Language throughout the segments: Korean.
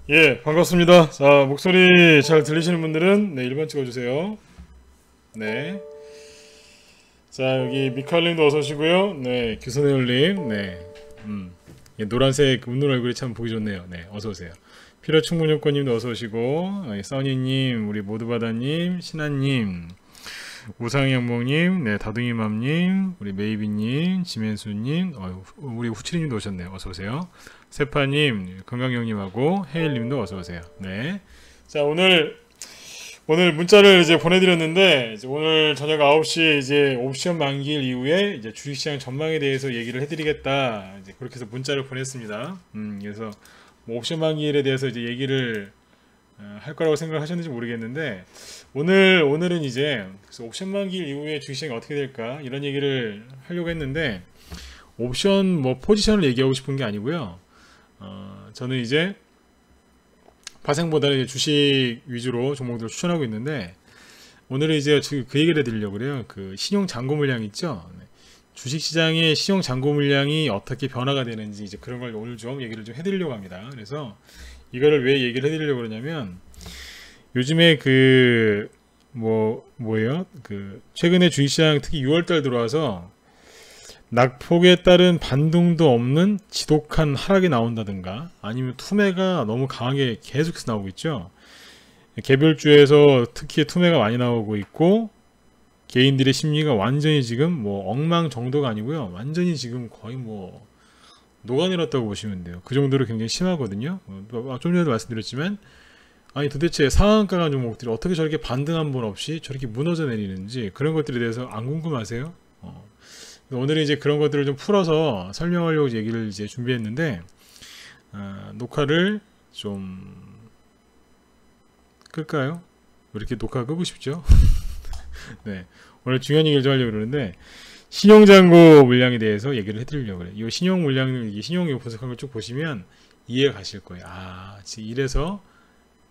예, 반갑습니다. 자, 목소리 잘 들리시는 분들은 네, 1번 찍어주세요. 네. 자, 여기 미칼님도 어서 오시고요. 네, 규선혜올님, 네. 예, 노란색 웃는 얼굴이 참 보기 좋네요. 네, 어서 오세요. 필요 충분 요건님도 어서 오시고, 써니님, 우리 모두바다님, 신하님, 우상영몽님, 네, 다둥이맘님, 우리 메이비님, 지멘수님, 우리 후치리님도 오셨네요. 어서 오세요. 세파님, 건강형님하고 헤일님도 어서 오세요. 네. 자, 오늘 문자를 이제 보내드렸는데 이제 오늘 저녁 9시 이제 옵션 만기일 이후에 이제 주식시장 전망에 대해서 얘기를 해드리겠다. 이제 그렇게 해서 문자를 보냈습니다. 그래서 뭐 옵션 만기일에 대해서 이제 얘기를 할 거라고 생각하셨는지 모르겠는데 오늘은 이제 그래서 옵션 만기일 이후에 주식시장이 어떻게 될까 이런 얘기를 하려고 했는데 옵션 뭐 포지션을 얘기하고 싶은 게 아니고요. 저는 이제 파생보다는 이제 주식 위주로 종목들을 추천하고 있는데 오늘은 이제 그 얘기를 해드리려고 그래요. 그 신용 잔고 물량 있죠. 주식 시장의 신용 잔고 물량이 어떻게 변화가 되는지 이제 그런 걸 오늘 좀 얘기를 좀 해드리려고 합니다. 그래서 이거를 왜 얘기를 해드리려고 그러냐면 요즘에 뭐예요? 그 최근에 주식시장 특히 6월달 들어와서 낙폭에 따른 반등도 없는 지독한 하락이 나온다든가 아니면 투매가 너무 강하게 계속해서 나오고 있죠. 개별주에서 특히 투매가 많이 나오고 있고 개인들의 심리가 완전히 지금 뭐 엉망 정도가 아니고요. 완전히 지금 거의 뭐 녹아내렸다고 보시면 돼요. 그 정도로 굉장히 심하거든요. 좀 전에도 말씀드렸지만 아니 도대체 상한가 종목들이 어떻게 저렇게 반등 한 번 없이 저렇게 무너져 내리는지 그런 것들에 대해서 안 궁금하세요? 오늘은 이제 그런 것들을 좀 풀어서 설명하려고 얘기를 이제 준비했는데 녹화를 좀 끌까요? 왜 이렇게 녹화 끄고 싶죠? 네, 오늘 중요한 얘기를 좀 하려고 그러는데 신용잔고 물량에 대해서 얘기를 해드리려고 그래요. 이 신용 물량, 신용 분석한 걸 쭉 보시면 이해가 가실 거예요. 이래서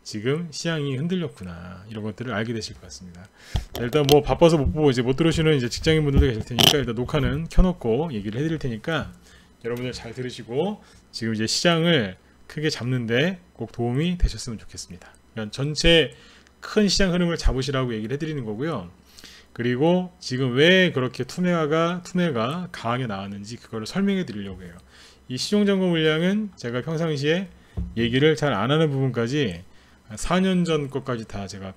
지금 시장이 흔들렸구나 이런 것들을 알게 되실 것 같습니다. 자, 일단 뭐 바빠서 못 보고 이제 못 들으시는 이제 직장인 분들도 계실 테니까 일단 녹화는 켜놓고 얘기를 해드릴 테니까 여러분들 잘 들으시고 지금 이제 시장을 크게 잡는데 꼭 도움이 되셨으면 좋겠습니다. 그러니까 전체 큰 시장 흐름을 잡으시라고 얘기를 해드리는 거고요. 그리고 지금 왜 그렇게 투매가 강하게 나왔는지 그거를 설명해 드리려고 해요. 이 시종잔고 물량은 제가 평상시에 얘기를 잘 안 하는 부분까지 4년 전 것까지 다 제가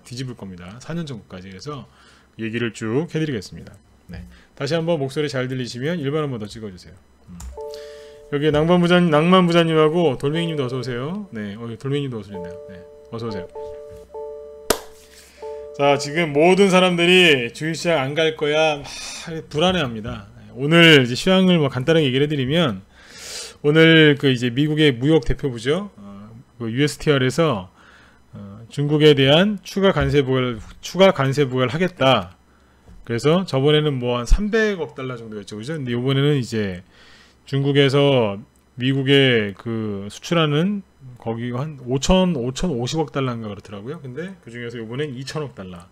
뒤집을 겁니다. 4년 전 것까지. 그래서 얘기를 쭉 해드리겠습니다. 네. 다시 한번 목소리 잘 들리시면 1번 한번 더 찍어주세요. 여기 낭만 부자님하고 돌멩이님도 어서오세요. 네, 돌멩이님도 어서오셨네요. 네, 어서오세요. 자, 지금 모든 사람들이 주식시장 안 갈 거야 불안해합니다. 오늘 이제 시황을 뭐 간단하게 얘기를 해드리면 오늘 그 이제 미국의 무역 대표부죠. USTR에서 중국에 대한 추가 관세 부과를 하겠다. 그래서 저번에는 뭐 한 300억 달러 정도였죠, 그죠? 근데 이번에는 이제 중국에서 미국에 그 수출하는 거기 한 5,050억 달러인가 그렇더라고요. 근데 그 중에서 이번엔 2,000억 달러.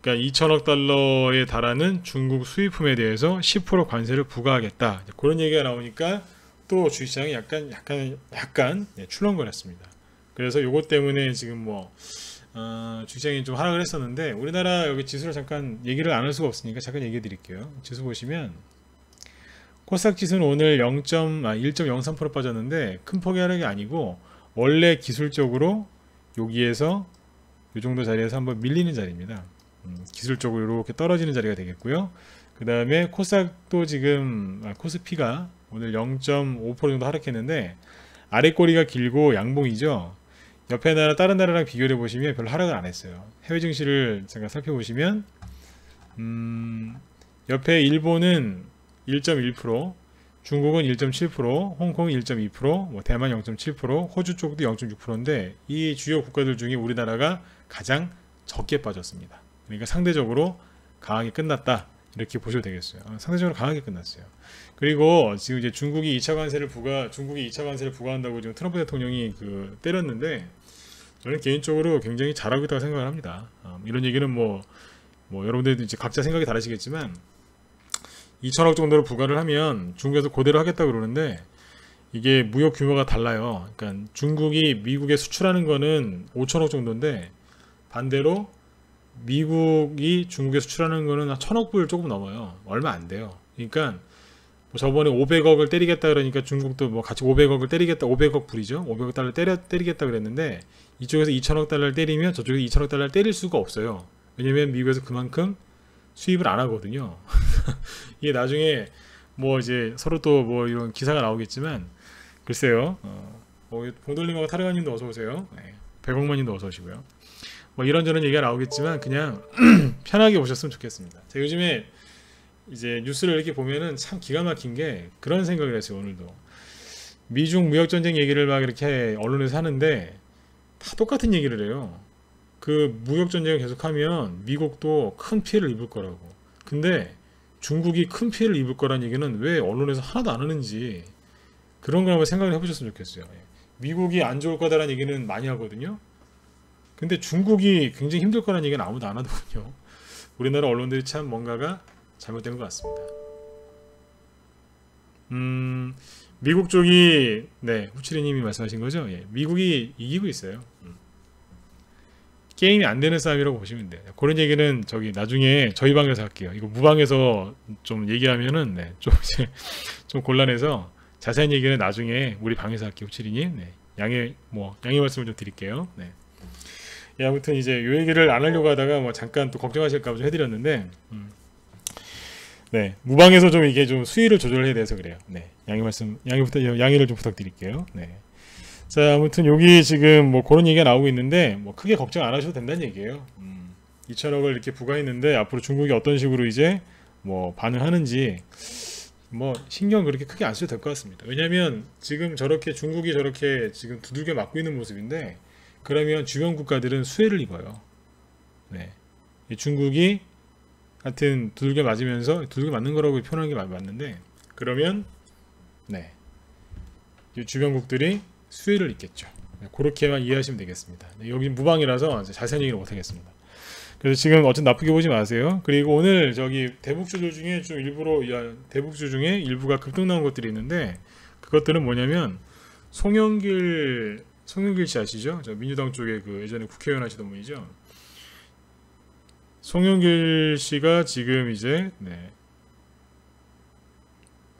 그러니까 2,000억 달러에 달하는 중국 수입품에 대해서 10% 관세를 부과하겠다. 그런 얘기가 나오니까 또 주식시장이 약간 출렁거렸습니다. 그래서 요것 때문에 지금 주식시장이 좀 하락을 했었는데 우리나라 여기 지수를 잠깐 얘기를 안 할 수가 없으니까 잠깐 얘기해 드릴게요. 지수 보시면 코스닥 지수는 오늘 1.03% 빠졌는데 큰 폭의 하락이 아니고 원래 기술적으로 여기에서 이 정도 자리에서 한번 밀리는 자리입니다. 기술적으로 이렇게 떨어지는 자리가 되겠고요. 그 다음에 코스닥도 지금 코스피가 오늘 0.5% 정도 하락했는데 아래 꼬리가 길고 양봉이죠. 옆에 다른 나라랑 비교해 보시면 별로 하락을 안 했어요. 해외 증시를 제가 살펴보시면 옆에 일본은 1.1%, 중국은 1.7%, 홍콩은 1.2%, 대만 0.7%, 호주 쪽도 0.6%인데 이 주요 국가들 중에 우리나라가 가장 적게 빠졌습니다. 그러니까 상대적으로 강하게 끝났다. 이렇게 보셔도 되겠어요. 상대적으로 강하게 끝났어요. 그리고 지금 이제 중국이 2차 관세를 부과한다고 지금 트럼프 대통령이 때렸는데 저는 개인적으로 굉장히 잘하고 있다고 생각을 합니다. 이런 얘기는 여러분들도 이제 각자 생각이 다르시겠지만 2천억 정도를 부과를 하면 중국에서 그대로 하겠다고 그러는데 이게 무역 규모가 달라요. 그러니까 중국이 미국에 수출하는 거는 5천억 정도인데 반대로 미국이 중국에 수출하는 거는 한 1,000억 불 조금 넘어요. 얼마 안 돼요. 그러니까 뭐 저번에 500억을 때리겠다 그러니까 중국도 뭐 같이 500억을 때리겠다, 500억 불이죠. 500억 달러 때리겠다 그랬는데 이쪽에서 2천억 달러를 때리면 저쪽에서 2천억 달러를 때릴 수가 없어요. 왜냐면 미국에서 그만큼 수입을 안 하거든요. 이게 나중에 뭐 이제 서로 또 뭐 이런 기사가 나오겠지만 글쎄요. 봉돌님하고 타르가님도 어서 오세요. 네, 100억만님도 어서 오시고요. 뭐 이런저런 얘기가 나오겠지만 그냥 편하게 보셨으면 좋겠습니다. 제가 요즘에 이제 뉴스를 이렇게 보면은 참 기가 막힌 게 그런 생각을 했어요. 오늘도 미중 무역전쟁 얘기를 막 이렇게 언론에서 하는데 다 똑같은 얘기를 해요. 그 무역전쟁을 계속하면 미국도 큰 피해를 입을 거라고. 근데 중국이 큰 피해를 입을 거란 얘기는 왜 언론에서 하나도 안 하는지 그런 걸 한번 생각을 해보셨으면 좋겠어요. 미국이 안 좋을 거다라는 얘기는 많이 하거든요. 근데 중국이 굉장히 힘들 거라는 얘기는 아무도 안 하더군요. 우리나라 언론들이 참 뭔가가 잘못된 것 같습니다. 미국 쪽이 네 후치리님이 말씀하신 거죠. 예, 미국이 이기고 있어요. 게임이 안 되는 싸움이라고 보시면 돼요. 그런 얘기는 저기 나중에 저희 방에서 할게요. 이거 무방에서 좀 얘기하면은 네, 좀 곤란해서 자세한 얘기는 나중에 우리 방에서 할게요. 후치리님 네, 양해 말씀을 좀 드릴게요. 네. 예, 아무튼 이제 요 얘기를 안 하려고 하다가 뭐 잠깐 또 걱정하실까 봐 좀 해드렸는데 네 무방에서 좀 이게 좀 수위를 조절해야 돼서 그래요. 네 양해를 좀 부탁드릴게요. 네. 자 아무튼 여기 지금 뭐 그런 얘기가 나오고 있는데 뭐 크게 걱정 안 하셔도 된다는 얘기예요. 2천억을 이렇게 부과했는데 앞으로 중국이 어떤 식으로 이제 뭐 반응하는지 뭐 신경 그렇게 크게 안 써도 될 것 같습니다. 왜냐하면 지금 저렇게 중국이 저렇게 지금 두들겨 맞고 있는 모습인데 그러면 주변 국가들은 수혜를 입어요. 네. 중국이 하여튼 두들겨 맞으면서 두들겨 맞는 거라고 표현하는 게 맞는데 그러면 네. 주변국들이 수혜를 입겠죠. 네, 그렇게만 이해하시면 되겠습니다. 네, 여기 무방이라서 자세한 얘기는 못하겠습니다. 그래서 지금 어쨌든 나쁘게 보지 마세요. 그리고 오늘 저기 대북주들 중에 좀 대북주 중에 일부가 급등 나온 것들이 있는데 그것들은 뭐냐면 송영길 씨 아시죠? 저 민주당 쪽에 그 예전에 국회의원 하시던 분이죠. 송영길 씨가 지금 이제 네.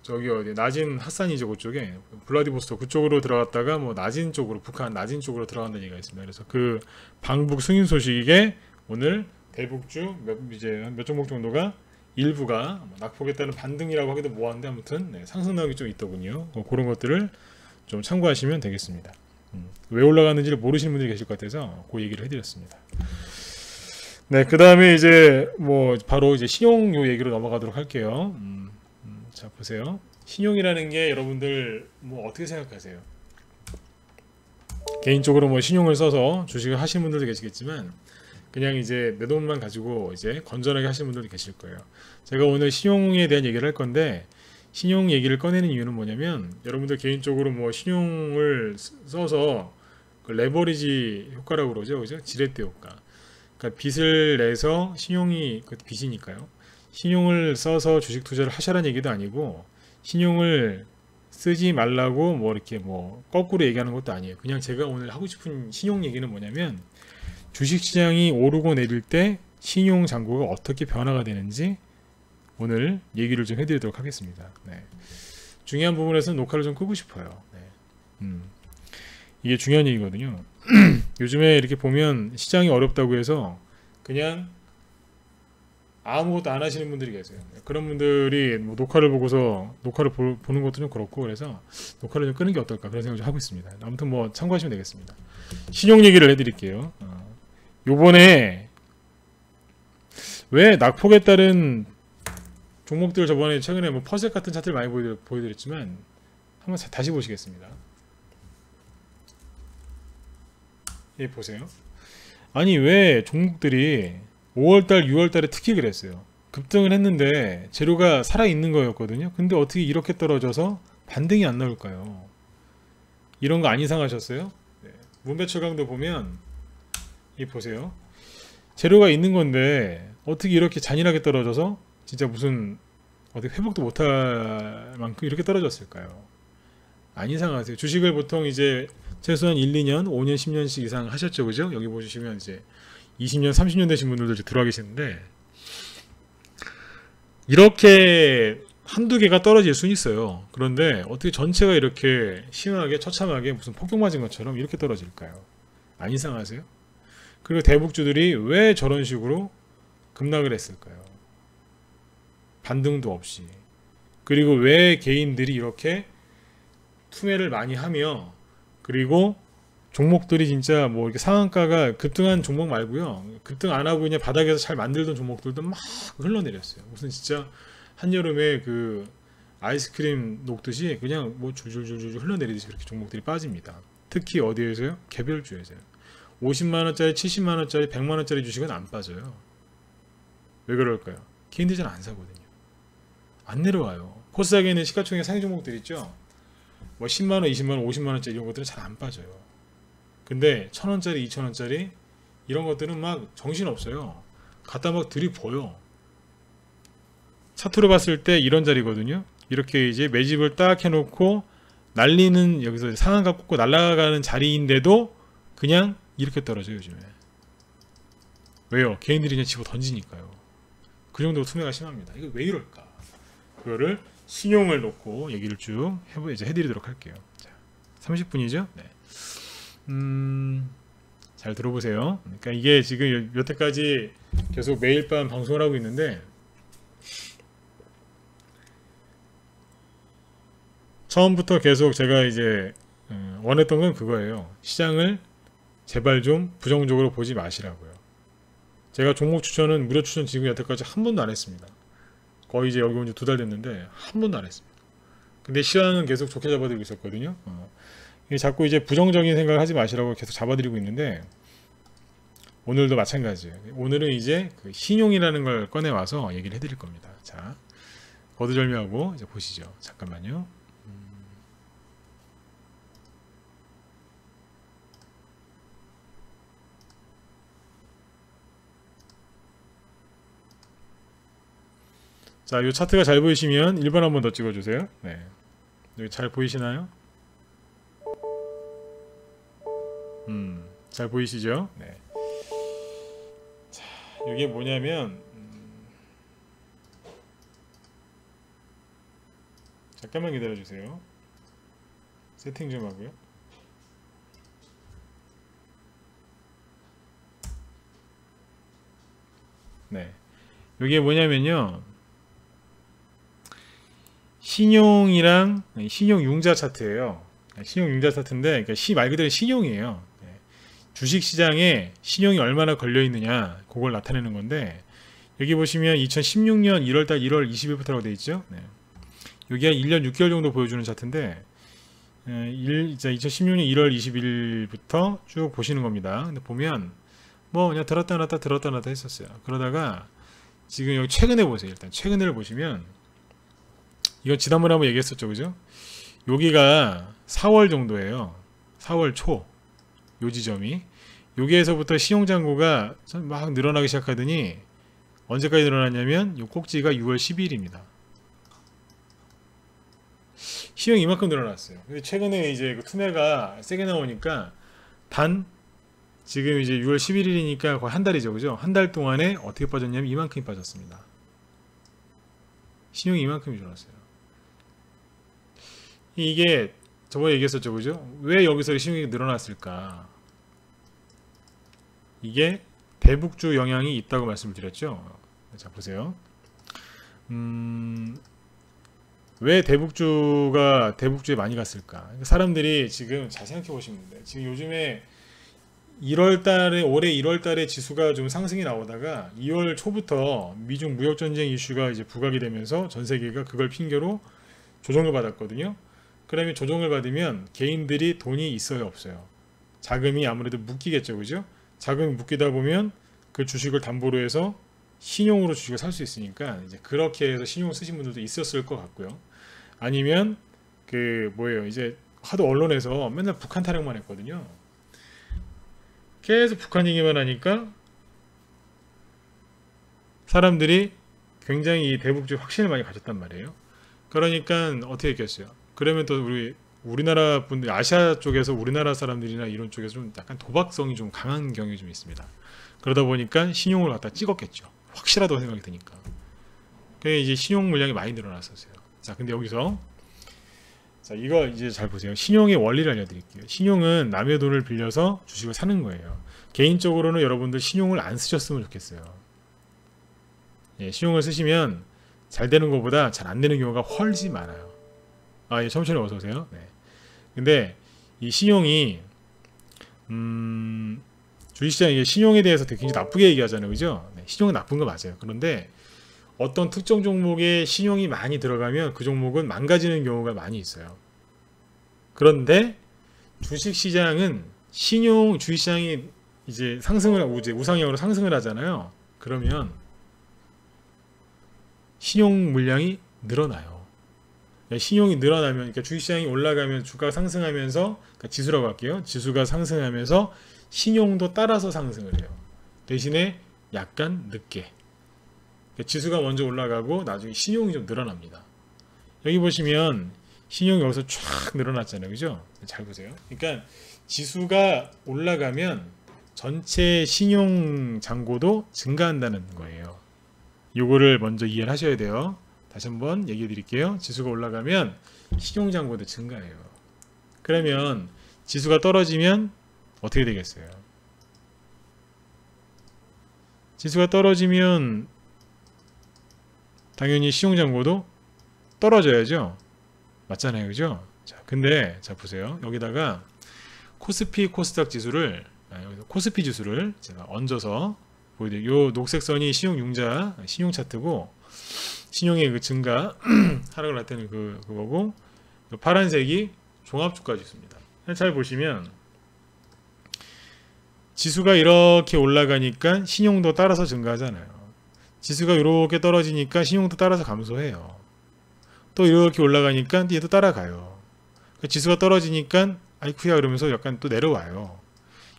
저기 어디 나진 핫산이죠 그쪽에 블라디보스토크 그쪽으로 들어갔다가 뭐 나진 쪽으로 북한 나진 쪽으로 들어간다는 얘기가 있습니다. 그래서 그 방북 승인 소식에 오늘 대북주 몇 종목 정도가 일부가 낙폭에 따른 반등이라고 하기도 뭐한데 아무튼 네, 상승 나오기 좀 있더군요. 그런 것들을 좀 참고하시면 되겠습니다. 왜 올라가는지를 모르시는 분들이 계실 것 같아서 그 얘기를 해드렸습니다. 네, 그 다음에 이제 뭐 바로 이제 신용요 얘기로 넘어가도록 할게요. 자 보세요. 신용이라는 게 여러분들 뭐 어떻게 생각하세요? 개인적으로 뭐 신용을 써서 주식을 하시는 분들도 계시겠지만 그냥 이제 내 돈만 가지고 이제 건전하게 하시는 분들도 계실 거예요. 제가 오늘 신용에 대한 얘기를 할 건데 신용 얘기를 꺼내는 이유는 뭐냐면 여러분들 개인적으로 뭐 신용을 써서 그 레버리지 효과라고 그러죠, 그죠? 지렛대 효과. 그러니까 빚을 내서 신용이 그 빚이니까요. 신용을 써서 주식 투자를 하셔라는 얘기도 아니고 신용을 쓰지 말라고 뭐 이렇게 뭐 거꾸로 얘기하는 것도 아니에요. 그냥 제가 오늘 하고 싶은 신용 얘기는 뭐냐면 주식시장이 오르고 내릴 때 신용 잔고가 어떻게 변화가 되는지 오늘 얘기를 좀 해드리도록 하겠습니다. 네. 중요한 부분에서 녹화를 좀 끄고 싶어요. 네. 이게 중요한 얘기거든요. 요즘에 이렇게 보면 시장이 어렵다고 해서 그냥 아무것도 안 하시는 분들이 계세요. 그런 분들이 뭐 녹화를 보고서 녹화를 보는 것도 좀 그렇고 그래서 녹화를 좀 끄는 게 어떨까 그런 생각을 좀 하고 있습니다. 아무튼 뭐 참고하시면 되겠습니다. 신용 얘기를 해드릴게요. 요번에 왜 낙폭에 따른 종목들 저번에 최근에 뭐 퍼셋 같은 차트를 많이 보여드렸지만 한번 다시 보시겠습니다. 예, 보세요. 아니 왜 종목들이 5월달 6월달에 특히 그랬어요. 급등을 했는데 재료가 살아있는 거였거든요. 근데 어떻게 이렇게 떨어져서 반등이 안 나올까요? 이런 거 안 이상하셨어요? 네. 문배철강도 보면 이 보세요. 재료가 있는 건데 어떻게 이렇게 잔인하게 떨어져서 진짜 무슨 어떻게 회복도 못할 만큼 이렇게 떨어졌을까요? 안 이상하세요? 주식을 보통 이제 최소한 1, 2년, 5년, 10년씩 이상 하셨죠, 그죠? 여기 보시면 이제 20년, 30년 되신 분들도 이제 들어와 계시는데 이렇게 한두 개가 떨어질 수는 있어요. 그런데 어떻게 전체가 이렇게 심하게 처참하게 무슨 폭격 맞은 것처럼 이렇게 떨어질까요? 안 이상하세요? 그리고 대북주들이 왜 저런 식으로 급락을 했을까요? 반등도 없이. 그리고 왜 개인들이 이렇게 투매를 많이 하며, 그리고 종목들이 진짜 뭐 이렇게 상한가가 급등한 종목 말고요, 급등 안 하고 그냥 바닥에서 잘 만들던 종목들도 막 흘러내렸어요. 무슨 진짜 한여름에 그 아이스크림 녹듯이 그냥 뭐 줄줄줄줄 흘러내리듯이 그렇게 종목들이 빠집니다. 특히 어디에서요? 개별주에서요. 50만원짜리, 70만원짜리, 100만원짜리 주식은 안 빠져요. 왜 그럴까요? 개인들이 잘 안 사거든요. 안 내려와요. 코스닥에는 시가총액 상위 종목들 있죠. 뭐 10만원, 20만원, 50만원짜리 이런 것들은 잘 안 빠져요. 근데 1000원짜리, 2000원짜리 이런 것들은 막 정신없어요. 갖다 막 들이보여. 차트로 봤을 때 이런 자리거든요. 이렇게 이제 매집을 딱 해놓고 날리는, 여기서 상한가 꽂고 날아가는 자리인데도 그냥 이렇게 떨어져요, 요즘에. 왜요? 개인들이 그냥 집어 던지니까요. 그 정도로 투매가 심합니다. 이거 왜 이럴까? 그거를 신용을 놓고 얘기를 쭉 이제 해드리도록 할게요. 자, 30분이죠? 네. 잘 들어보세요. 그러니까 이게 지금 여태까지 계속 매일 밤 방송을 하고 있는데, 처음부터 계속 제가 이제 원했던 건 그거예요. 시장을 제발 좀 부정적으로 보지 마시라고요. 제가 종목 추천은 무료 추천 지금 여태까지 한 번도 안 했습니다. 거의 이제 여기 온 지 2달 됐는데 한 번도 안 했습니다. 근데 시장은 계속 좋게 잡아드리고 있었거든요. 자꾸 이제 부정적인 생각을 하지 마시라고 계속 잡아드리고 있는데, 오늘도 마찬가지예요. 오늘은 이제 그 신용이라는 걸 꺼내와서 얘기를 해드릴 겁니다. 자, 거두절미하고 이제 보시죠. 잠깐만요. 자, 이 차트가 잘 보이시면 1번 한번 더 찍어주세요. 네, 여기 잘 보이시나요? 잘 보이시죠? 네. 자, 이게 뭐냐면 잠깐만 기다려주세요. 세팅 좀 하고요. 네, 이게 뭐냐면요, 신용이랑 신용융자 차트예요. 신용융자 차트인데, 그러니까 말 그대로 신용이에요. 주식시장에 신용이 얼마나 걸려 있느냐, 그걸 나타내는 건데, 여기 보시면 2016년 1월달 1월 20일부터라고 되어 있죠. 네. 여기 한 1년 6개월 정도 보여주는 차트인데, 2016년 1월 20일부터 쭉 보시는 겁니다. 근데 보면 뭐 그냥 들었다 놨다 들었다 놨다 했었어요. 그러다가 지금 여기 최근에 보세요. 일단 최근에를 보시면, 이건 지난번에 한번 얘기했었죠, 그죠? 여기가 4월 정도예요. 4월 초, 요 지점이. 여기에서부터 신용잔고가 막 늘어나기 시작하더니 언제까지 늘어났냐면 요 꼭지가 6월 12일입니다. 신용이 이만큼 늘어났어요. 근데 최근에 이제 그 투매가 세게 나오니까 지금 이제 6월 11일이니까 거의 한 달이죠, 그죠? 한 달 동안에 어떻게 빠졌냐면 이만큼이 빠졌습니다. 신용이 이만큼이 줄었어요. 이게 저번에 얘기했었죠, 그죠? 왜 여기서 신용이 늘어났을까? 이게 대북주 영향이 있다고 말씀을 드렸죠. 자, 보세요. 왜 대북주에 많이 갔을까? 사람들이 지금 잘 생각해 보시면 돼요. 지금 요즘에 1월달에, 올해 1월달에 지수가 좀 상승이 나오다가 2월 초부터 미중 무역전쟁 이슈가 이제 부각이 되면서 전 세계가 그걸 핑계로 조정을 받았거든요. 그러면 조정을 받으면 개인들이 돈이 있어요, 없어요? 자금이 아무래도 묶이겠죠, 그죠? 자금이 묶이다 보면 그 주식을 담보로 해서 신용으로 주식을 살 수 있으니까, 이제 그렇게 해서 신용 쓰신 분들도 있었을 것 같고요. 아니면 그 뭐예요, 이제 하도 언론에서 맨날 북한 타령만 했거든요. 계속 북한 얘기만 하니까 사람들이 굉장히 이 대북주의 확신을 많이 가졌단 말이에요. 그러니까 어떻게 했겠어요? 그러면 또 우리 우리나라 분들, 아시아 쪽에서 우리나라 사람들이나 이런 쪽에서 좀 약간 도박성이 좀 강한 경향이 좀 있습니다. 그러다 보니까 신용을 갖다 찍었겠죠. 확실하다고 생각이 드니까. 그게 이제 신용 물량이 많이 늘어났었어요. 자, 근데 여기서 자, 이거 이제 잘 보세요. 신용의 원리를 알려드릴게요. 신용은 남의 돈을 빌려서 주식을 사는 거예요. 개인적으로는 여러분들 신용을 안 쓰셨으면 좋겠어요. 예, 신용을 쓰시면 잘 되는 것보다 잘 안 되는 경우가 훨씬 많아요. 아, 예, 천천히 어서 오세요. 네. 근데 이 신용이 주식시장에 신용에 대해서 되게 굉장히 나쁘게 얘기하잖아요, 그죠? 네, 신용은 나쁜 거 맞아요. 그런데 어떤 특정 종목에 신용이 많이 들어가면 그 종목은 망가지는 경우가 많이 있어요. 그런데 주식시장은 주식시장이 이제 상승을 하고 이제 우상향으로 상승을 하잖아요. 그러면 신용 물량이 늘어나요. 신용이 늘어나면, 그러니까 주식시장이 올라가면 주가가 상승하면서, 그러니까 지수라고 할게요. 지수가 상승하면서 신용도 따라서 상승을 해요. 대신에 약간 늦게. 그러니까 지수가 먼저 올라가고 나중에 신용이 좀 늘어납니다. 여기 보시면 신용이 여기서 쫙 늘어났잖아요, 그죠? 잘 보세요. 그러니까 지수가 올라가면 전체 신용 잔고도 증가한다는 거예요. 요거를 먼저 이해를 하셔야 돼요. 다시 한번 얘기해 드릴게요. 지수가 올라가면 신용 잔고도 증가해요. 그러면 지수가 떨어지면 어떻게 되겠어요? 지수가 떨어지면 당연히 신용 잔고도 떨어져야죠. 맞잖아요, 그죠? 자, 근데 자 보세요. 여기다가 코스피 코스닥 지수를 여기서 코스피 지수를 제가 얹어서 보여드릴게요. 요 녹색 선이 신용융자 신용 차트고 신용의 그 증가 하락을 나타내는 그거고, 파란색이 종합주가 지수입니다. 잘 보시면 지수가 이렇게 올라가니까 신용도 따라서 증가하잖아요. 지수가 이렇게 떨어지니까 신용도 따라서 감소해요. 또 이렇게 올라가니까 얘도 따라가요. 지수가 떨어지니까 아이쿠야 그러면서 약간 또 내려와요.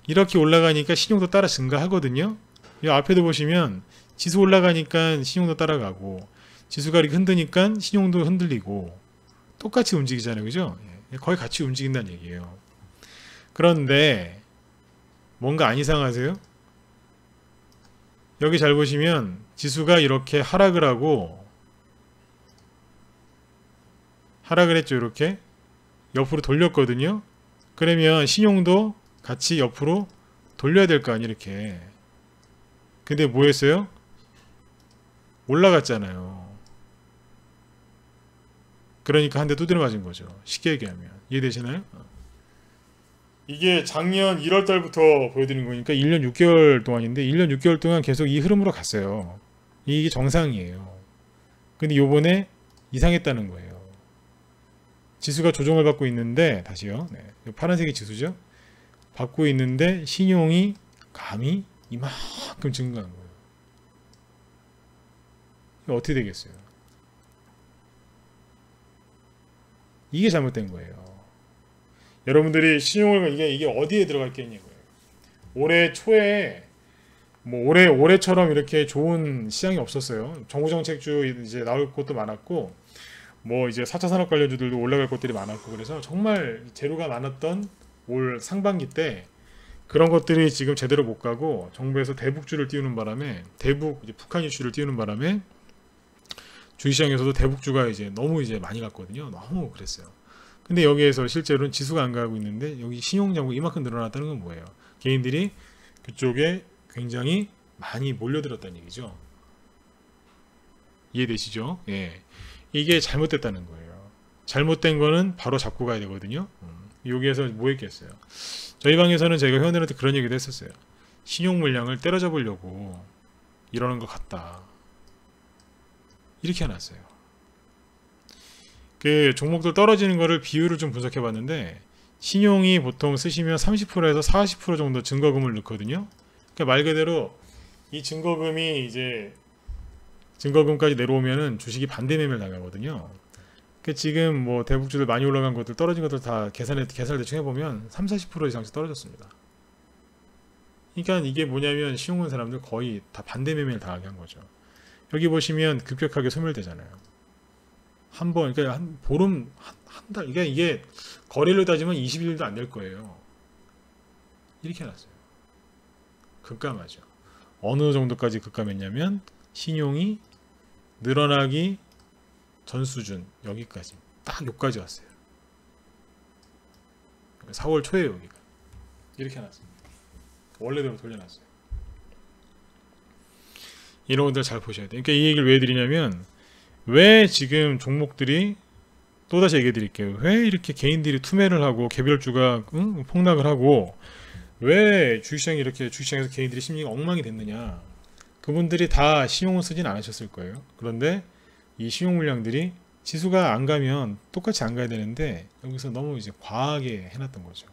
이렇게 올라가니까 신용도 따라 증가하거든요. 이 앞에도 보시면 지수 올라가니까 신용도 따라가고, 지수가 이렇게 흔드니까 신용도 흔들리고, 똑같이 움직이잖아요, 그죠? 거의 같이 움직인다는 얘기예요. 그런데 뭔가 안 이상하세요? 여기 잘 보시면 지수가 이렇게 하락을 했죠. 이렇게 옆으로 돌렸거든요. 그러면 신용도 같이 옆으로 돌려야 될 거 아니에요, 이렇게. 근데 뭐 했어요? 올라갔잖아요. 그러니까 한 대 두드려 맞은 거죠. 쉽게 얘기하면. 이해되시나요? 이게 작년 1월 달부터 보여드린 거니까 1년 6개월 동안인데 1년 6개월 동안 계속 이 흐름으로 갔어요. 이게 정상이에요. 근데 요번에 이상했다는 거예요. 지수가 조정을 받고 있는데, 다시요. 네. 파란색이 지수죠. 받고 있는데 신용이 감히 이만큼 증가한 거예요. 이거 어떻게 되겠어요? 이게 잘못된 거예요. 여러분들이 신용을 이게 어디에 들어갈 게 있냐고요. 올해 초에 뭐 올해처럼 이렇게 좋은 시장이 없었어요. 정부 정책주 이제 나올 것도 많았고, 뭐 이제 4차 산업 관련주들도 올라갈 것들이 많았고, 그래서 정말 재료가 많았던 올 상반기 때 그런 것들이 지금 제대로 못 가고 정부에서 대북주를 띄우는 바람에 이제 북한 이슈를 띄우는 바람에 주식시장에서도 대북주가 이제 너무 이제 많이 갔거든요. 너무 그랬어요. 근데 여기에서 실제로는 지수가 안 가고 있는데 여기 신용잔고 이만큼 늘어났다는 건 뭐예요? 개인들이 그쪽에 굉장히 많이 몰려들었다는 얘기죠. 이해되시죠? 예. 이게 잘못됐다는 거예요. 잘못된 거는 바로 잡고 가야 되거든요. 여기에서 뭐 했겠어요? 저희 방에서는 제가 회원들한테 그런 얘기도 했었어요. 신용 물량을 때려잡으려고 이러는 것 같다. 이렇게 해놨어요. 그 종목들 떨어지는 거를 비율을 좀 분석해 봤는데, 신용이 보통 쓰시면 30%에서 40% 정도 증거금을 넣거든요. 그러니까 말 그대로 이 증거금이 이제 증거금까지 내려오면은 주식이 반대 매매를 당하거든요. 그 지금 뭐 대북주들 많이 올라간 것들 떨어진 것들 다 계산을 대충 해보면 30-40% 이상씩 떨어졌습니다. 그러니까 이게 뭐냐면 신용은 사람들 거의 다 반대 매매를 당하게 한 거죠. 여기 보시면 급격하게 소멸되잖아요. 한 번, 그러니까 한 보름, 한 달, 이게 거래로 따지면 20일도 안 될 거예요. 이렇게 해놨어요. 급감하죠. 어느 정도까지 급감했냐면 신용이 늘어나기 전 수준 여기까지 딱 여기까지 왔어요. 4월 초에 여기가 이렇게 해놨습니다. 원래대로 돌려놨어요. 이런 것들 잘 보셔야 돼요. 그러니까 이 얘기를 왜 드리냐면 왜 지금 종목들이 또다시 얘기해 드릴게요. 왜 이렇게 개인들이 투매를 하고 개별주가 폭락을 하고 왜 주식시장이 이렇게 주식시장에서 개인들이 심리가 엉망이 됐느냐. 그분들이 다 신용을 쓰진 않으셨을 거예요. 그런데 이 신용 물량들이 지수가 안 가면 똑같이 안 가야 되는데 여기서 너무 이제 과하게 해놨던 거죠.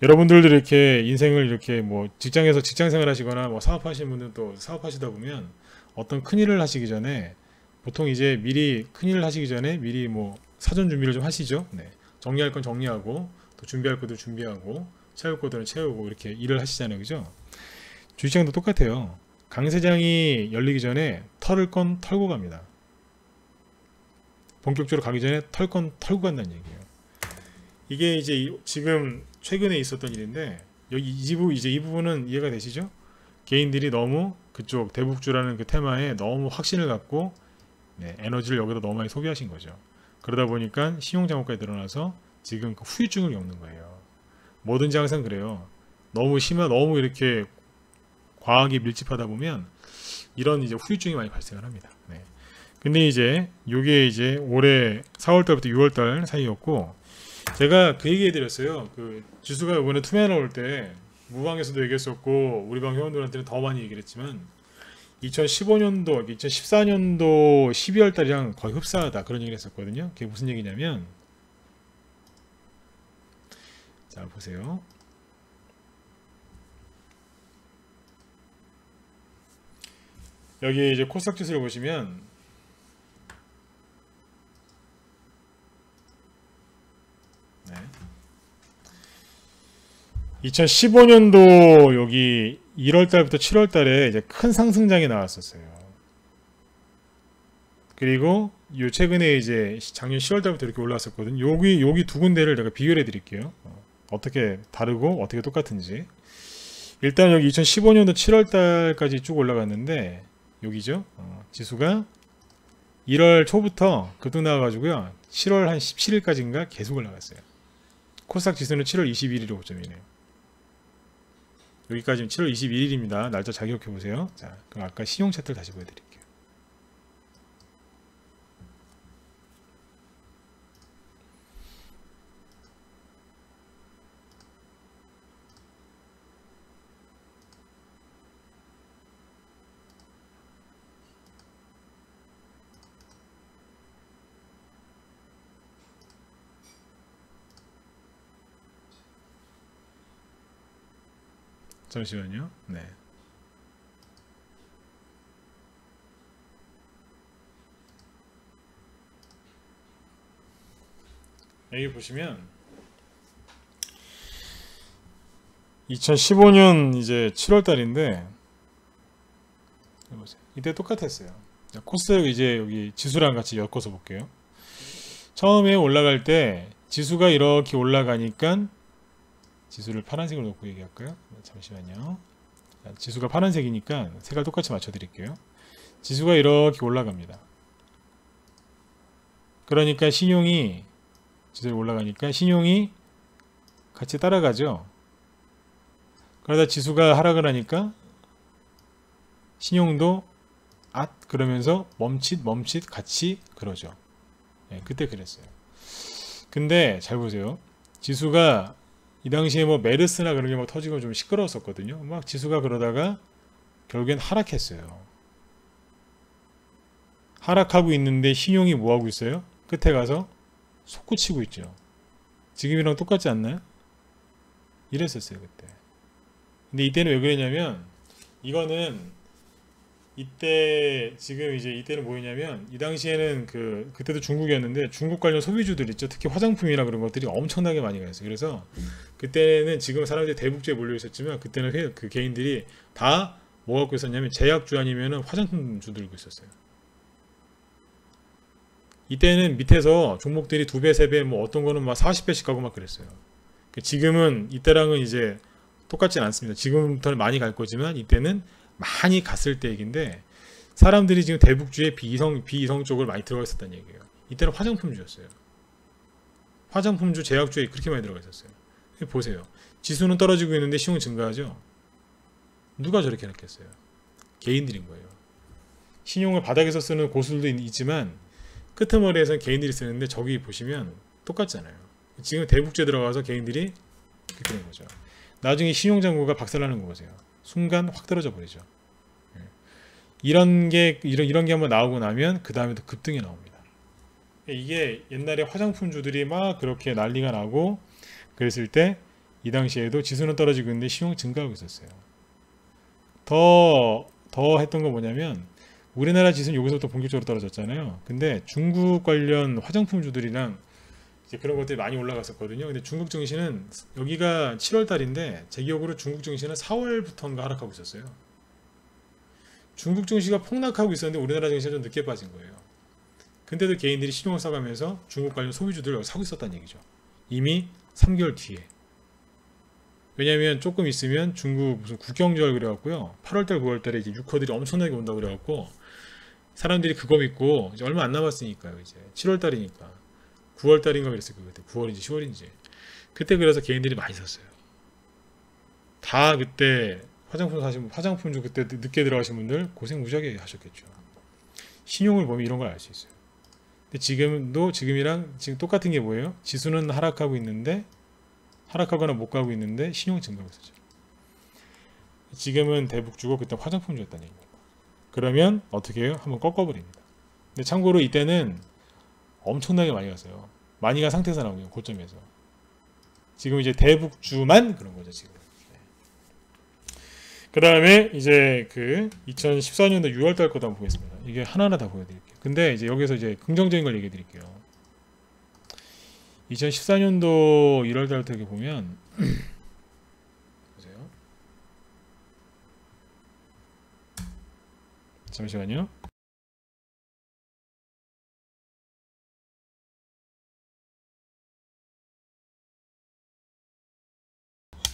여러분들도 이렇게 인생을 이렇게 뭐 직장에서 직장생활 하시거나 뭐 사업하시는 분들 또 사업하시다 보면 어떤 큰일을 하시기 전에 보통 이제 미리 큰일을 하시기 전에 미리 뭐 사전 준비를 좀 하시죠. 네. 정리할 건 정리하고 또 준비할 것들 준비하고 채울 것들은 채우고 이렇게 일을 하시잖아요. 그죠? 주식시장도 똑같아요. 강세장이 열리기 전에 털을 건 털고 갑니다. 본격적으로 가기 전에 털 건 털고 간다는 얘기예요. 이게 이제 지금 최근에 있었던 일인데 여기 이 부분은 이해가 되시죠? 개인들이 너무 그쪽 대북주라는 그 테마에 너무 확신을 갖고 네, 에너지를 여기다 너무 많이 소비하신 거죠. 그러다 보니까 신용장고까지 늘어나서 지금 그 후유증을 겪는 거예요. 뭐든지 항상 그래요. 너무 이렇게 과하게 밀집하다 보면 이런 이제 후유증이 많이 발생을 합니다. 네. 근데 이제 요게 이제 올해 4월달부터 6월달 사이였고 제가 그 얘기 해드렸어요. 그 지수가 이번에 투매 나올 때 무방에서도 얘기했었고 우리 방 회원들한테는 더 많이 얘기를 했지만 2015년도, 2014년도 12월달이랑 거의 흡사하다 그런 얘기를 했었거든요. 그게 무슨 얘기냐면 자 보세요. 여기 이제 코스닥 지수를 보시면 네. 2015년도 여기 1월달부터 7월달에 이제 큰 상승장이 나왔었어요. 그리고 요 최근에 이제 작년 10월달부터 이렇게 올라왔었거든요. 여기 두 군데를 제가 비교해 드릴게요. 어떻게 다르고 어떻게 똑같은지. 일단 여기 2015년도 7월달까지 쭉 올라갔는데 여기죠. 지수가 1월 초부터 급등 나와가지고요. 7월 한 17일까지인가 계속 올라갔어요. 코스닥 지수는 7월 21일이 고점이네요. 여기까지는 7월 21일입니다. 날짜 잘 기억해 보세요. 자, 그럼 아까 신용 차트를 다시 보여드릴게요. 잠시만요. 네. 여기 보시면 2015년 이제 7월 달인데 이때 똑같았어요. 코스닥 이제 여기 지수랑 같이 엮어서 볼게요. 처음에 올라갈 때 지수가 이렇게 올라가니까 지수를 파란색으로 놓고 얘기할까요? 잠시만요. 지수가 파란색이니까 색깔 똑같이 맞춰 드릴게요. 지수가 이렇게 올라갑니다. 그러니까 신용이 지수가 올라가니까 신용이 같이 따라가죠. 그러다 지수가 하락을 하니까 신용도 그러면서 멈칫 같이 그러죠. 네, 그때 그랬어요. 근데 잘 보세요. 지수가 이 당시에 뭐 메르스나 그런 게 막 터지고 좀 시끄러웠었거든요. 막 지수가 그러다가 결국엔 하락했어요. 하락하고 있는데 신용이 뭐 하고 있어요? 끝에 가서 솟구치고 있죠. 지금이랑 똑같지 않나요? 이랬었어요 그때. 근데 이때는 왜 그랬냐면 이거는 이때 지금 이제 이때는 뭐였냐면 이 당시에는 그때도 중국이었는데 중국 관련 소비주들 있죠. 특히 화장품이나 그런 것들이 엄청나게 많이 가있어요. 그래서 그때는 지금 사람들이 대북주에 몰려 있었지만 그때는 그 개인들이 다 뭐 갖고 있었냐면 제약주 아니면은 화장품주 들고 있었어요. 이때는 밑에서 종목들이 2배, 3배, 뭐 어떤 거는 막 40배씩 가고 막 그랬어요. 지금은 이때랑은 이제 똑같진 않습니다. 지금부터는 많이 갈 거지만 이때는 많이 갔을 때 얘기인데, 사람들이 지금 대북주의 비이성 쪽을 많이 들어가 있었다는 얘기예요. 이때는 화장품주였어요. 화장품주, 제약주에 그렇게 많이 들어가 있었어요. 보세요. 지수는 떨어지고 있는데 신용은 증가하죠. 누가 저렇게 해놨겠어요? 개인들인 거예요. 신용을 바닥에서 쓰는 고수들도 있지만 끄트머리에서는 개인들이 쓰는데, 저기 보시면 똑같잖아요. 지금 대북주에 들어가서 개인들이 그렇게 된 거죠. 나중에 신용장구가 박살나는 거 보세요. 순간 확 떨어져 버리죠. 이런 게 한번 나오고 나면 그 다음에 또 급등이 나옵니다. 이게 옛날에 화장품주들이 막 그렇게 난리가 나고 그랬을 때, 이 당시에도 지수는 떨어지고 있는데 신용 증가하고 있었어요. 더 했던 건 뭐냐면, 우리나라 지수는 여기서부터 본격적으로 떨어졌잖아요. 근데 중국 관련 화장품주들이랑 이제 그런 것들이 많이 올라갔었거든요. 근데 중국 증시는 여기가 7월 달인데 제 기억으로 중국 증시는 4월부터인가 하락하고 있었어요. 중국 증시가 폭락하고 있었는데 우리나라 증시가 좀 늦게 빠진 거예요. 근데도 개인들이 신용을 써가면서 중국 관련 소비주들을 사고 있었다는 얘기죠. 이미 3개월 뒤에. 왜냐면 조금 있으면 중국 무슨 국경절 그래갖고요. 8월달 9월달에 이제 유커들이 엄청나게 온다고 그래갖고 사람들이 그거 믿고, 이제 얼마 안 남았으니까요. 이제 7월달이니까 9월달인가 그랬어요. 그때 9월인지 10월인지. 그때 그래서 개인들이 많이 샀어요. 다 그때 화장품주 그때 늦게 들어가신 분들 고생 무지하게 하셨겠죠. 신용을 보면 이런 걸 알 수 있어요. 근데 지금이랑 지금 똑같은 게 뭐예요? 지수는 하락하고 있는데, 하락하거나 못 가고 있는데 신용이 증가하고 있었죠. 지금은 대북주고 그때 화장품주였다는 얘기입니다. 그러면 어떻게 해요? 한번 꺾어버립니다. 근데 참고로 이때는 엄청나게 많이 갔어요. 많이 간 상태에서 나오고요. 고점에서. 지금 이제 대북주만 그런 거죠. 지금. 그 다음에 이제 그 2014년도 6월달 거도 한번 보겠습니다. 이게 하나하나 다 보여드릴게요. 근데 이제 여기서 이제 긍정적인 걸 얘기해 드릴게요. 2014년도 1월달부터 이렇게 보면 보세요. 잠시만요.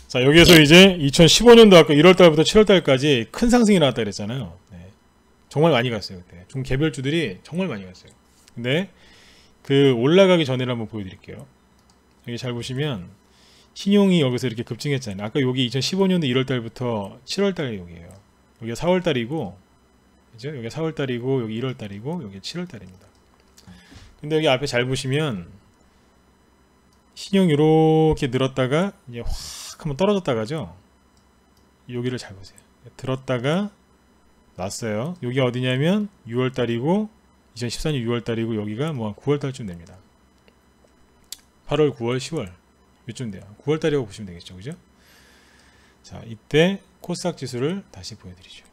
자, 여기에서 이제 2015년도 아까 1월달부터 7월달까지 큰 상승이 나왔다 그랬잖아요. 네. 정말 많이 갔어요. 그때 종 개별주들이 정말 많이 갔어요. 근데 그 올라가기 전에를 한번 보여드릴게요. 여기 잘 보시면 신용이 여기서 이렇게 급증했잖아요. 아까 여기 2015년도 1월달부터 7월달이 여기에요. 여기가 4월달이고, 그죠? 여기가 4월달이고, 여기 1월달이고, 여기 7월달입니다. 근데 여기 앞에 잘 보시면 신용이 이렇게 늘었다가 이제 확 한번 떨어졌다가죠. 여기를 잘 보세요. 들었다가 났어요. 여기 어디냐면 6월달이고 2014년 6월달이고 여기가 뭐 9월달쯤 됩니다. 8월, 9월, 10월 요쯤 돼요. 9월달이라고 보시면 되겠죠, 그죠? 자, 이때 코스닥 지수를 다시 보여드리죠.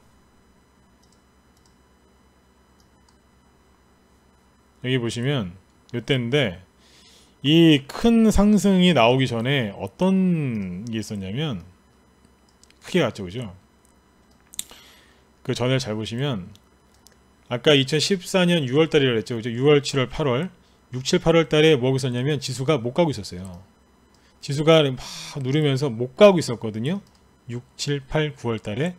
여기 보시면 이때인데, 이 큰 상승이 나오기 전에 어떤 게 있었냐면 크게 갔죠, 그죠? 그 전에 잘 보시면 아까 2014년 6월달이라고 했죠, 그죠? 6월, 7월, 8월 6, 7, 8월 달에 뭐하고 있었냐면 지수가 못 가고 있었어요. 지수가 막 누르면서 못 가고 있었거든요. 6, 7, 8, 9월 달에.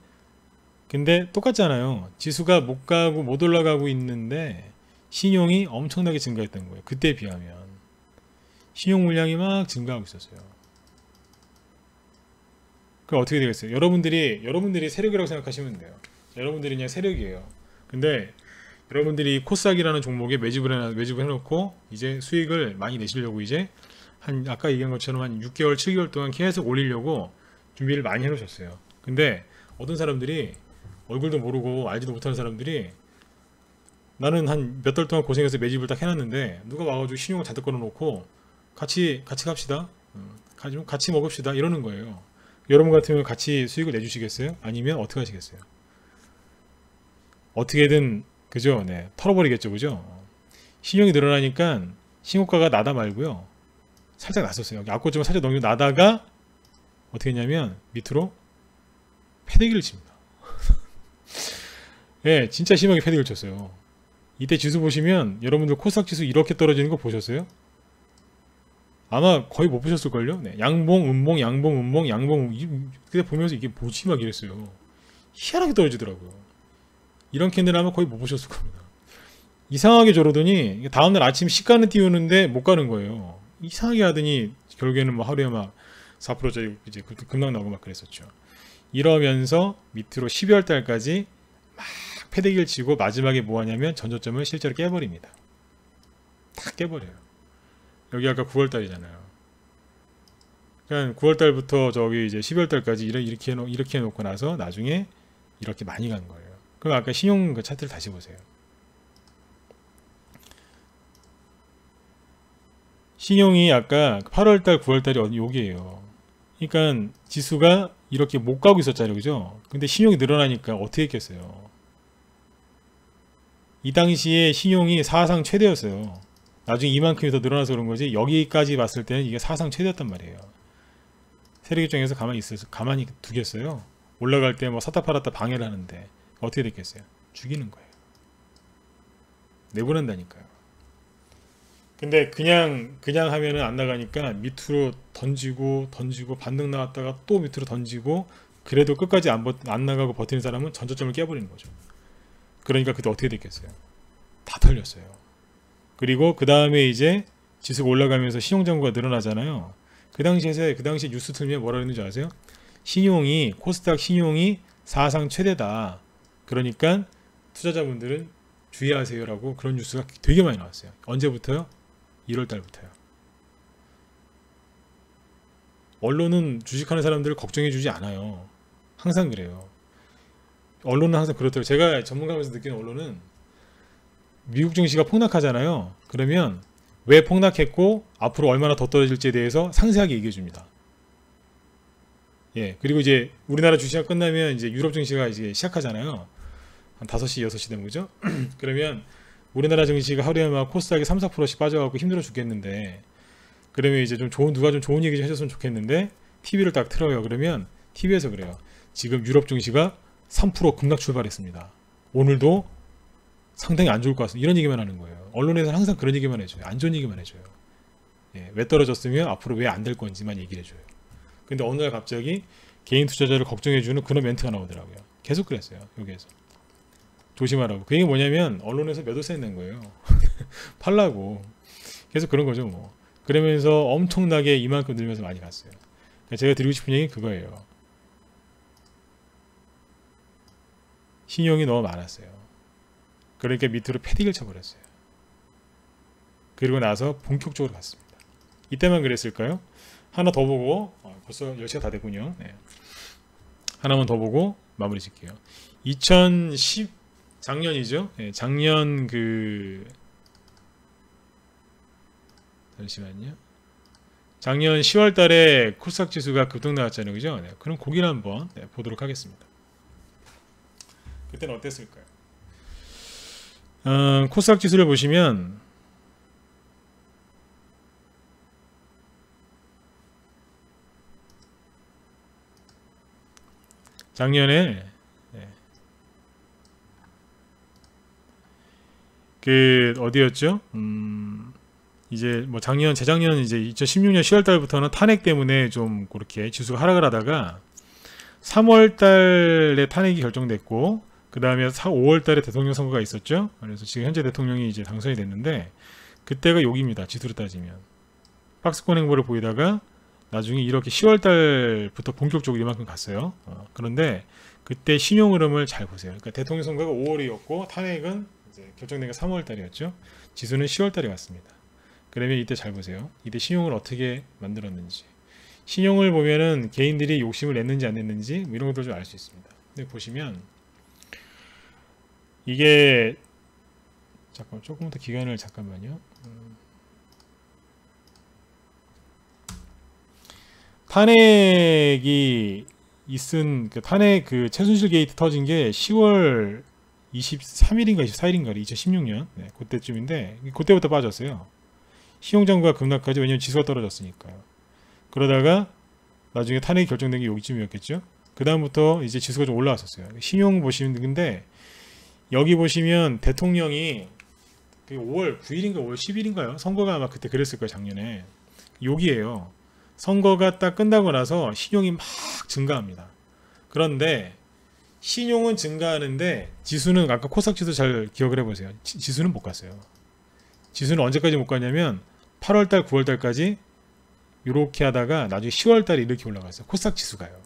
근데 똑같잖아요. 지수가 못 가고 못 올라가고 있는데 신용이 엄청나게 증가했던 거예요. 그때에 비하면 신용 물량이 막 증가하고 있었어요. 그럼 어떻게 되겠어요? 여러분들이 세력이라고 생각하시면 돼요. 여러분들이 그냥 세력이에요. 근데 여러분들이 코스닥이라는 종목에 매집을 해놓고 이제 수익을 많이 내시려고 이제 한 아까 얘기한 것처럼 한 6개월, 7개월 동안 계속 올리려고 준비를 많이 해놓으셨어요. 근데 어떤 사람들이 얼굴도 모르고 알지도 못하는 사람들이 나는 한 몇 달 동안 고생해서 매집을 딱 해놨는데 누가 와가지고 신용을 잔뜩 걸어놓고 같이 갑시다. 같이 먹읍시다. 이러는 거예요. 여러분 같으면 같이 수익을 내주시겠어요? 아니면 어떻게 하시겠어요? 어떻게든 그죠? 네, 털어버리겠죠, 그죠? 신용이 늘어나니까 신고가가 나다 말고요. 살짝 났었어요. 여기 앞고점을 살짝 넘기고 나다가 어떻게 했냐면 밑으로 패대기를 칩니다. 네, 진짜 심하게 패대기를 쳤어요. 이때 지수 보시면 여러분들 코스닥 지수 이렇게 떨어지는 거 보셨어요? 아마 거의 못 보셨을걸요? 네. 양봉, 음봉, 양봉, 음봉, 양봉. 그때 보면서 이게 뭐지? 막 이랬어요. 희한하게 떨어지더라고요. 이런 캔들 아마 거의 못 보셨을 겁니다. 이상하게 저러더니 다음날 아침 시가는 띄우는데 못 가는 거예요. 이상하게 하더니 결국에는 뭐 하루에 막 4%짜리 이제 급락 나고 막 그랬었죠. 이러면서 밑으로 12월 달까지 막 패대기를 치고 마지막에 뭐 하냐면 전저점을 실제로 깨버립니다. 다 깨버려요. 여기 아까 9월 달이잖아요. 그러니까 9월 달부터 저기 이제 12월 달까지 이렇게 해놓고 나서 나중에 이렇게 많이 간 거예요. 그럼 아까 신용 그 차트를 다시 보세요. 신용이 아까 8월달, 9월달이 여기에요. 그러니까 지수가 이렇게 못 가고 있었잖아요, 그죠? 근데 신용이 늘어나니까 어떻게 했겠어요? 이 당시에 신용이 사상 최대였어요. 나중에 이만큼이 더 늘어나서 그런 거지. 여기까지 봤을 때는 이게 사상 최대였단 말이에요. 세력 입장에서 가만히 두겠어요. 올라갈 때 뭐 사다 팔았다 방해를 하는데 어떻게 됐겠어요? 죽이는 거예요. 내보낸다니까요. 근데 그냥 하면은 안 나가니까 밑으로 던지고 반등 나왔다가 또 밑으로 던지고 그래도 끝까지 안 나가고 버티는 사람은 전저점을 깨버리는 거죠. 그러니까 그때 어떻게 됐겠어요? 다 털렸어요. 그리고 그 다음에 이제 지수가 올라가면서 신용잔고가 늘어나잖아요. 그 당시에 뉴스 틀면 뭐라 그랬는지 아세요? 코스닥 신용이 사상 최대다. 그러니까 투자자분들은 주의하세요라고 그런 뉴스가 되게 많이 나왔어요. 언제부터요? 1월 달부터요. 언론은 주식하는 사람들을 걱정해 주지 않아요. 항상 그래요. 언론은 항상 그렇더라고요. 제가 전문가로서 느끼는 언론은 미국 증시가 폭락하잖아요. 그러면 왜 폭락했고 앞으로 얼마나 더 떨어질지에 대해서 상세하게 얘기해 줍니다. 예, 그리고 이제 우리나라 주시가 끝나면 이제 유럽 증시가 이제 시작하잖아요. 한 5시, 6시 되면 그죠? 그러면 우리나라 증시가 하루에 막 코스닥이 3, 4%씩 빠져갖고 힘들어 죽겠는데 그러면 이제 누가 좀 좋은 얘기 좀 해줬으면 좋겠는데 TV를 딱 틀어요. 그러면 TV에서 그래요. 지금 유럽 증시가 3% 급락 출발했습니다. 오늘도 상당히 안 좋을 것 같습니다. 이런 얘기만 하는 거예요. 언론에서는 항상 그런 얘기만 해줘요. 안 좋은 얘기만 해줘요. 예, 왜 떨어졌으면 앞으로 왜 안 될 건지만 얘기를 해줘요. 근데 어느 날 갑자기 개인 투자자를 걱정해주는 그런 멘트가 나오더라고요. 계속 그랬어요. 여기에서. 조심하라고. 그 얘기 뭐냐면 언론에서 매도세 낸 거예요. 팔라고. 계속 그런 거죠 뭐. 그러면서 엄청나게 이만큼 늘면서 많이 갔어요. 그러니까 제가 드리고 싶은 얘기는 그거예요. 신용이 너무 많았어요. 그러니까 밑으로 패딩을 쳐버렸어요. 그리고 나서 본격적으로 갔습니다. 이때만 그랬을까요? 하나 더 보고 벌써 10시가 다 됐군요. 네. 하나만 더 보고 마무리 짓게요. 2010 작년이죠. 네, 작년 잠시만요. 작년 10월 달에 코스닥 지수가 급등 나왔잖아요. 그죠? 네, 그럼 거기를 한번 보도록 하겠습니다. 그때는 어땠을까요? 코스닥 지수를 보시면 작년에 어디였죠? 이제 뭐 재작년 이제 2016년 10월 달부터는 탄핵 때문에 좀 그렇게 지수가 하락을 하다가 3월 달에 탄핵이 결정됐고 그 다음에 5월 달에 대통령 선거가 있었죠. 그래서 지금 현재 대통령이 이제 당선이 됐는데 그때가 여기입니다. 지수로 따지면 박스권 행보를 보이다가 나중에 이렇게 10월 달부터 본격적으로 이만큼 갔어요. 그런데 그때 신용 흐름을 잘 보세요. 그러니까 대통령 선거가 5월이었고 탄핵은 이제 결정된 게 3월 달이었죠. 지수는 10월 달에 왔습니다. 그러면 이때 잘 보세요. 이때 신용을 어떻게 만들었는지. 신용을 보면은 개인들이 욕심을 냈는지 안 냈는지 뭐 이런 것들 좀 알 수 있습니다. 근데 보시면 이게 조금 더 기간을 잠깐만요. 탄핵이 있은 탄핵 최순실 게이트 터진 게 10월 23일인가 24일인가 2016년 그때쯤인데 그때부터 빠졌어요. 신용장부가 급락하지. 왜냐면 지수가 떨어졌으니까요. 그러다가 나중에 탄핵이 결정된 게 여기쯤이었겠죠. 그 다음부터 이제 지수가 좀 올라왔었어요. 신용 보시면 근데 여기 보시면 대통령이 그게 5월 9일인가 5월 10일인가요? 선거가 아마 그때 그랬을 거예요, 작년에. 여기에요. 선거가 딱 끝나고 나서 신용이 막 증가합니다. 그런데 신용은 증가하는데 지수는 아까 코스닥 지수 잘 기억을 해보세요. 지수는 못 갔어요. 지수는 언제까지 못 갔냐면 8월달 9월달까지 이렇게 하다가 나중에 10월달에 이렇게 올라갔어요. 코스닥 지수가요.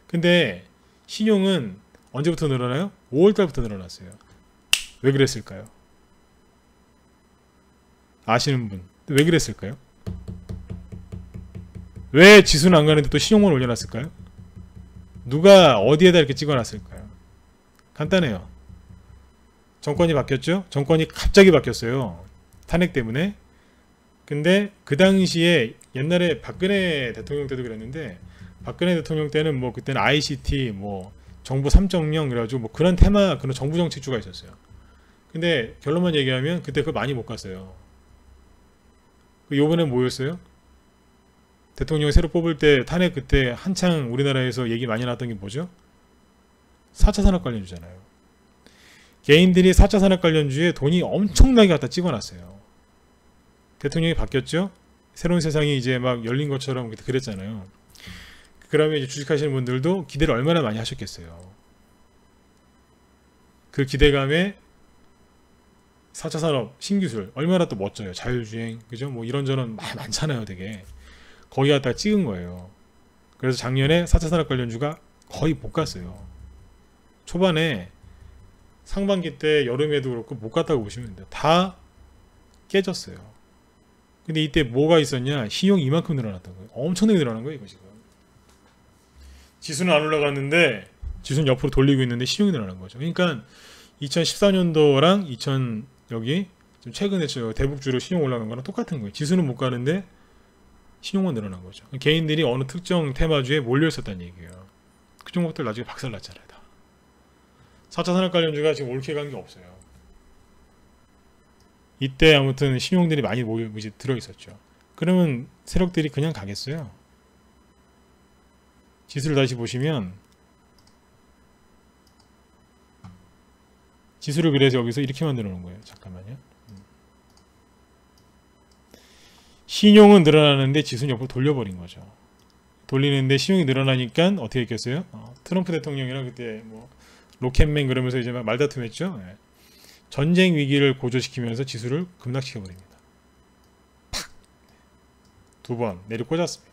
근데 신용은 언제부터 늘어나요? 5월달부터 늘어났어요. 왜 그랬을까요? 아시는 분, 왜 그랬을까요? 왜 지수는 안 가는데 또 신용만 올려놨을까요? 누가 어디에다 이렇게 찍어놨을까요? 간단해요. 정권이 바뀌었죠? 정권이 갑자기 바뀌었어요. 탄핵 때문에. 근데 그 당시에 옛날에 박근혜 대통령 때도 그랬는데, 박근혜 대통령 때는 뭐 그때는 ICT 뭐 정부 3.0 그래가지고 뭐 그런 테마, 그런 정부 정책주가 있었어요. 근데 결론만 얘기하면 그때 그거 많이 못 갔어요. 요번에 뭐였어요? 대통령 새로 뽑을 때 탄핵 그때 한창 우리나라에서 얘기 많이 나왔던 게 뭐죠? 4차 산업 관련주잖아요. 개인들이 4차 산업 관련주에 돈이 엄청나게 갖다 찍어놨어요. 대통령이 바뀌었죠? 새로운 세상이 이제 막 열린 것처럼 그랬잖아요. 그러면 이제 주식하시는 분들도 기대를 얼마나 많이 하셨겠어요. 그 기대감에 4차 산업 신기술 얼마나 또 멋져요. 자율주행, 그죠? 뭐 이런저런 많잖아요, 되게. 거기 갖다 찍은 거예요. 그래서 작년에 4차 산업 관련주가 거의 못 갔어요. 초반에 상반기 때 여름에도 그렇고 못 갔다고 보시면 돼요. 다 깨졌어요. 근데 이때 뭐가 있었냐? 신용이 이만큼 늘어났던 거예요. 엄청나게 늘어난 거예요, 이거 지금. 지수는 안 올라갔는데 지수는 옆으로 돌리고 있는데 신용이 늘어난 거죠. 그러니까 2014년도랑 2000 여기 좀 최근에 대북주로 신용 올라간 거랑 똑같은 거예요. 지수는 못 가는데 신용은 늘어난 거죠. 개인들이 어느 특정 테마주에 몰려 있었다는 얘기예요. 그 종목들 나중에 박살났잖아요. 다. 4차 산업 관련주가 지금 옳게 간 게 없어요. 이때 아무튼 신용들이 많이 이제 들어있었죠. 그러면 세력들이 그냥 가겠어요? 지수를 다시 보시면 지수를 그래서 여기서 이렇게 만들어 놓은 거예요. 잠깐만요. 신용은 늘어나는데 지수는 옆으로 돌려버린 거죠. 돌리는데 신용이 늘어나니까 어떻게 했겠어요? 트럼프 대통령이랑 그때 뭐 로켓맨 그러면서 이제 막 말다툼했죠. 네. 전쟁 위기를 고조시키면서 지수를 급락시켜 버립니다. 팍! 2번 내리 꽂았습니다.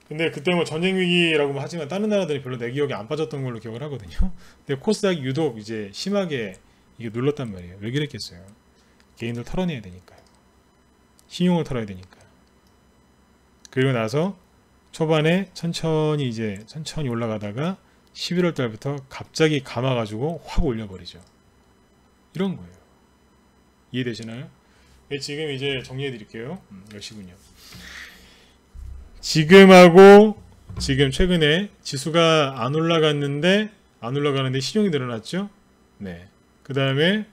근데 그때 뭐 전쟁 위기라고 하지만 다른 나라들이 별로 내 기억에 안 빠졌던 걸로 기억을 하거든요. 근데 코스닥이 유독 이제 심하게 이게 눌렀단 말이에요. 왜 그랬겠어요? 개인들 털어내야 되니까요. 신용을 털어야 되니까요. 그리고 나서 초반에 천천히 올라가다가 11월 달부터 갑자기 감아가지고 확 올려버리죠. 이런 거예요. 이해되시나요? 네, 지금 이제 정리해 드릴게요. 이것이군요. 지금하고 지금 최근에 지수가 안 올라가는데 신용이 늘어났죠. 네. 그 다음에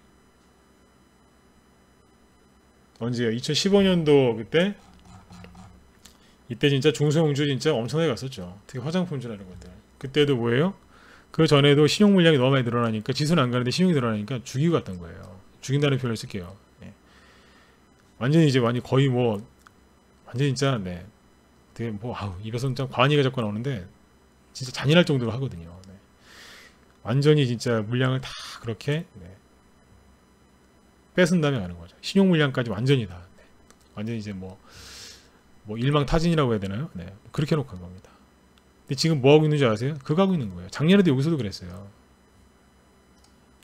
언제요? 2015년도 그때 이때 진짜 중소형주 진짜 엄청나게 갔었죠. 특히 화장품주나 이런 것들. 그때도 뭐예요? 그 전에도 신용 물량이 너무 많이 늘어나니까 지수는 안 가는데 신용이 늘어나니까 죽이고 갔던 거예요. 죽인다는 표현을 쓸게요. 네. 완전히 이제 거의 뭐 완전 진짜 네. 되게 뭐 입에서 좀 과언이가 자꾸 나오는데 진짜 잔인할 정도로 하거든요. 네. 완전히 진짜 물량을 다 그렇게 뺏은 다음에 가는 거죠. 신용 물량까지 완전히 다. 네. 완전히 이제 뭐 일망타진이라고 해야 되나요? 네. 그렇게 해놓고 간 겁니다. 근데 지금 뭐 하고 있는지 아세요? 그거 하고 있는 거예요. 작년에도 여기서도 그랬어요.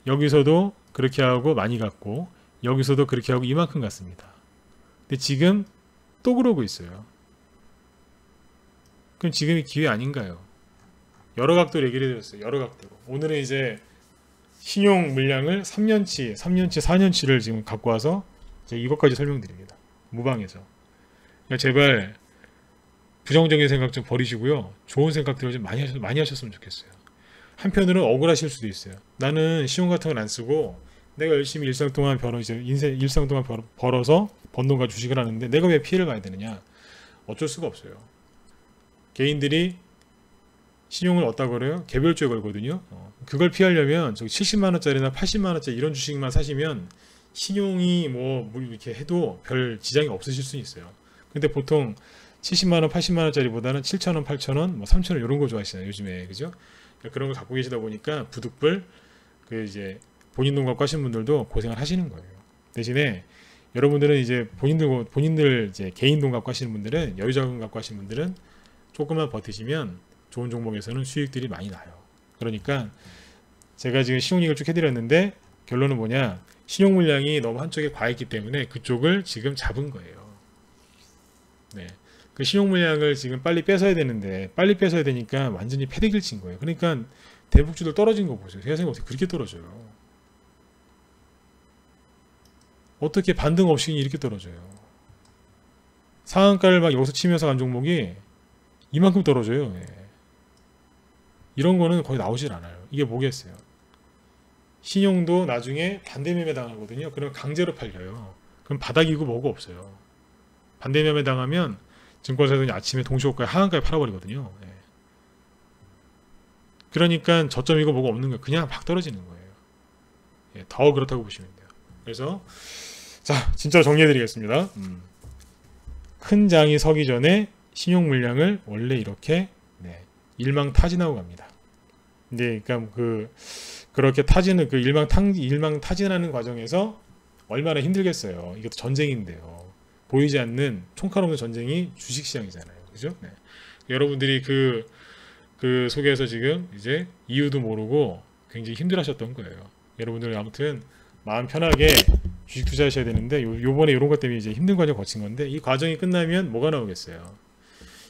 여기서도 그렇게 하고 많이 갔고 여기서도 그렇게 하고 이만큼 갔습니다. 근데 지금 또 그러고 있어요. 그럼 지금이 기회 아닌가요? 여러 각도로 얘기를 해드렸어요. 여러 각도로. 오늘은 이제 신용 물량을 3년치, 4년치를 지금 갖고 와서 제가 이것까지 설명드립니다. 무방해서. 그러니까 제발 부정적인 생각 좀 버리시고요. 좋은 생각들을 좀 많이 하셨으면 좋겠어요. 한편으로는 억울하실 수도 있어요. 나는 신용 같은 건 안 쓰고 내가 열심히 일상 동안 벌어서 번 돈과 주식을 하는데 내가 왜 피해를 봐야 되느냐? 어쩔 수가 없어요. 개인들이 신용을 어디다 걸어요? 개별주에 걸거든요. 그걸 피하려면 저기 70만원짜리나 80만원짜리 이런 주식만 사시면 신용이 뭐 이렇게 해도 별 지장이 없으실 수 있어요. 근데 보통 70만원, 80만원짜리보다는 7천원, 8천원, 뭐 3천원 이런 거 좋아하시잖아요. 요즘에. 그죠? 그런 걸 갖고 계시다 보니까 부득불 그 이제 본인 돈 갖고 하시는 분들도 고생을 하시는 거예요. 대신에 여러분들은 이제 본인들 이제 개인 돈 갖고 하시는 분들은 여유자금 갖고 하시는 분들은 조금만 버티시면 좋은 종목에서는 수익들이 많이 나요. 그러니까 제가 지금 신용 얘기를 쭉 해드렸는데 결론은 뭐냐? 신용 물량이 너무 한쪽에 과했기 때문에 그쪽을 지금 잡은 거예요. 네. 그 신용 물량을 지금 빨리 뺏어야 되는데 빨리 뺏어야 되니까 완전히 패대기를 친 거예요. 그러니까 대북주들 떨어진 거 보세요. 세상에 어떻게 그렇게 떨어져요? 어떻게 반등 없이 이렇게 떨어져요? 상한가를 막 여기서 치면서 간 종목이 이만큼 떨어져요. 예. 이런 거는 거의 나오질 않아요. 이게 뭐겠어요? 신용도 나중에 반대매매 당하거든요. 그럼 강제로 팔려요. 그럼 바닥이고 뭐고 없어요. 반대매매 당하면 증권사들이 아침에 동시호가에 하한가에 팔아버리거든요. 예. 그러니까 저점이고 뭐고 없는 거예요. 그냥 막 떨어지는 거예요. 예, 더 그렇다고 보시면 돼요. 그래서 자, 진짜 정리해드리겠습니다. 큰 장이 서기 전에 신용 물량을 원래 이렇게 일망타진하고 갑니다. 근데 그러니까 그렇게 타지는 그 일망타진하는 과정에서 얼마나 힘들겠어요. 이것도 전쟁인데요. 보이지 않는 총칼 없는 전쟁이 주식시장이잖아요. 그죠? 네. 여러분들이 그 속에서 지금 이제 이유도 모르고 굉장히 힘들어하셨던 거예요. 여러분들 아무튼 마음 편하게 주식 투자하셔야 되는데 요번에 이런 것 때문에 이제 힘든 과정 거친 건데 이 과정이 끝나면 뭐가 나오겠어요?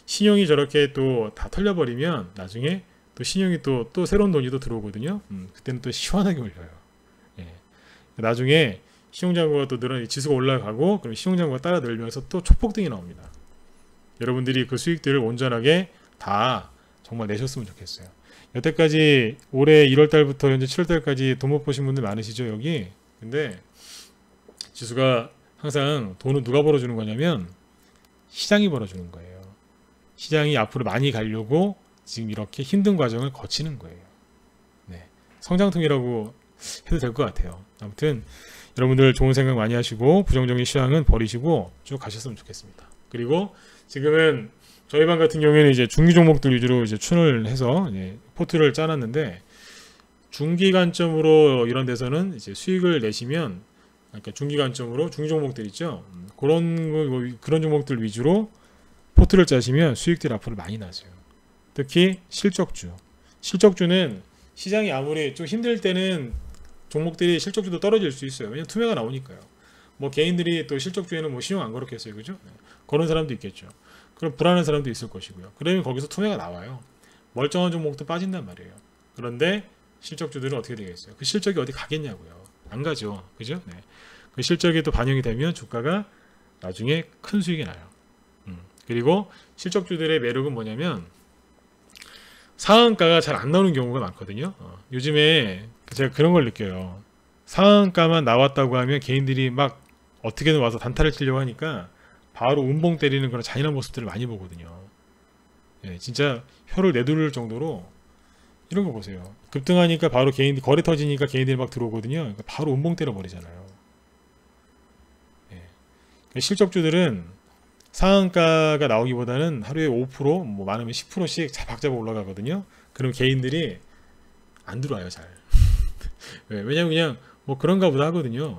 신용이 저렇게 또 다 털려버리면 나중에 또 신용이 또 새로운 돈이 또 들어오거든요. 그때는 또 시원하게 올려요. 예. 나중에 신용잔고가 또 지수가 올라가고 그럼 신용잔고가 따라 늘면서 또 초폭등이 나옵니다. 여러분들이 그 수익들을 온전하게 다 정말 내셨으면 좋겠어요. 여태까지 올해 1월달부터 현재 7월달까지 돈 못 버신 분들 많으시죠 여기? 근데 지수가 항상 돈은 누가 벌어주는 거냐면 시장이 벌어주는 거예요. 시장이 앞으로 많이 가려고 지금 이렇게 힘든 과정을 거치는 거예요. 네. 성장통이라고 해도 될 것 같아요. 아무튼 여러분들 좋은 생각 많이 하시고 부정적인 시황은 버리시고 쭉 가셨으면 좋겠습니다. 그리고 지금은 저희 반 같은 경우에는 이제 중기 종목들 위주로 이제 춘을 해서 이제 포트를 짜놨는데 중기 관점으로 이런 데서는 이제 수익을 내시면 그러니까 중기 관점으로 중기 종목들 있죠. 그런 종목들 위주로 포트를 짜시면 수익들이 앞으로 많이 나죠. 특히 실적주는 시장이 아무리 좀 힘들 때는 종목들이 실적주도 떨어질 수 있어요. 왜냐면 투매가 나오니까요. 뭐 개인들이 또 실적주에는 뭐 신용 안 걸었겠어요, 그죠? 네. 그런 사람도 있겠죠. 그럼 불안한 사람도 있을 것이고요. 그러면 거기서 투매가 나와요. 멀쩡한 종목도 빠진단 말이에요. 그런데 실적주들은 어떻게 되겠어요? 그 실적이 어디 가겠냐고요. 안 가죠, 그죠? 네. 그 실적이 또 반영이 되면 주가가 나중에 큰 수익이 나요. 그리고 실적주들의 매력은 뭐냐면 상한가가 잘 안 나오는 경우가 많거든요. 요즘에 제가 그런 걸 느껴요. 상한가만 나왔다고 하면 개인들이 막 어떻게든 와서 단타를 치려고 하니까 바로 운봉 때리는 그런 잔인한 모습들을 많이 보거든요. 예, 진짜 혀를 내두를 정도로 이런 거 보세요. 급등하니까 바로 개인들 거래 터지니까 개인들이 막 들어오거든요. 그러니까 바로 운봉 때려 버리잖아요. 예. 실적주들은 상한가가 나오기보다는 하루에 5% 뭐 많으면 10%씩 자박자박 올라가거든요. 그럼 개인들이 안 들어와요 잘. 왜냐면 그냥 뭐 그런가 보다 하거든요.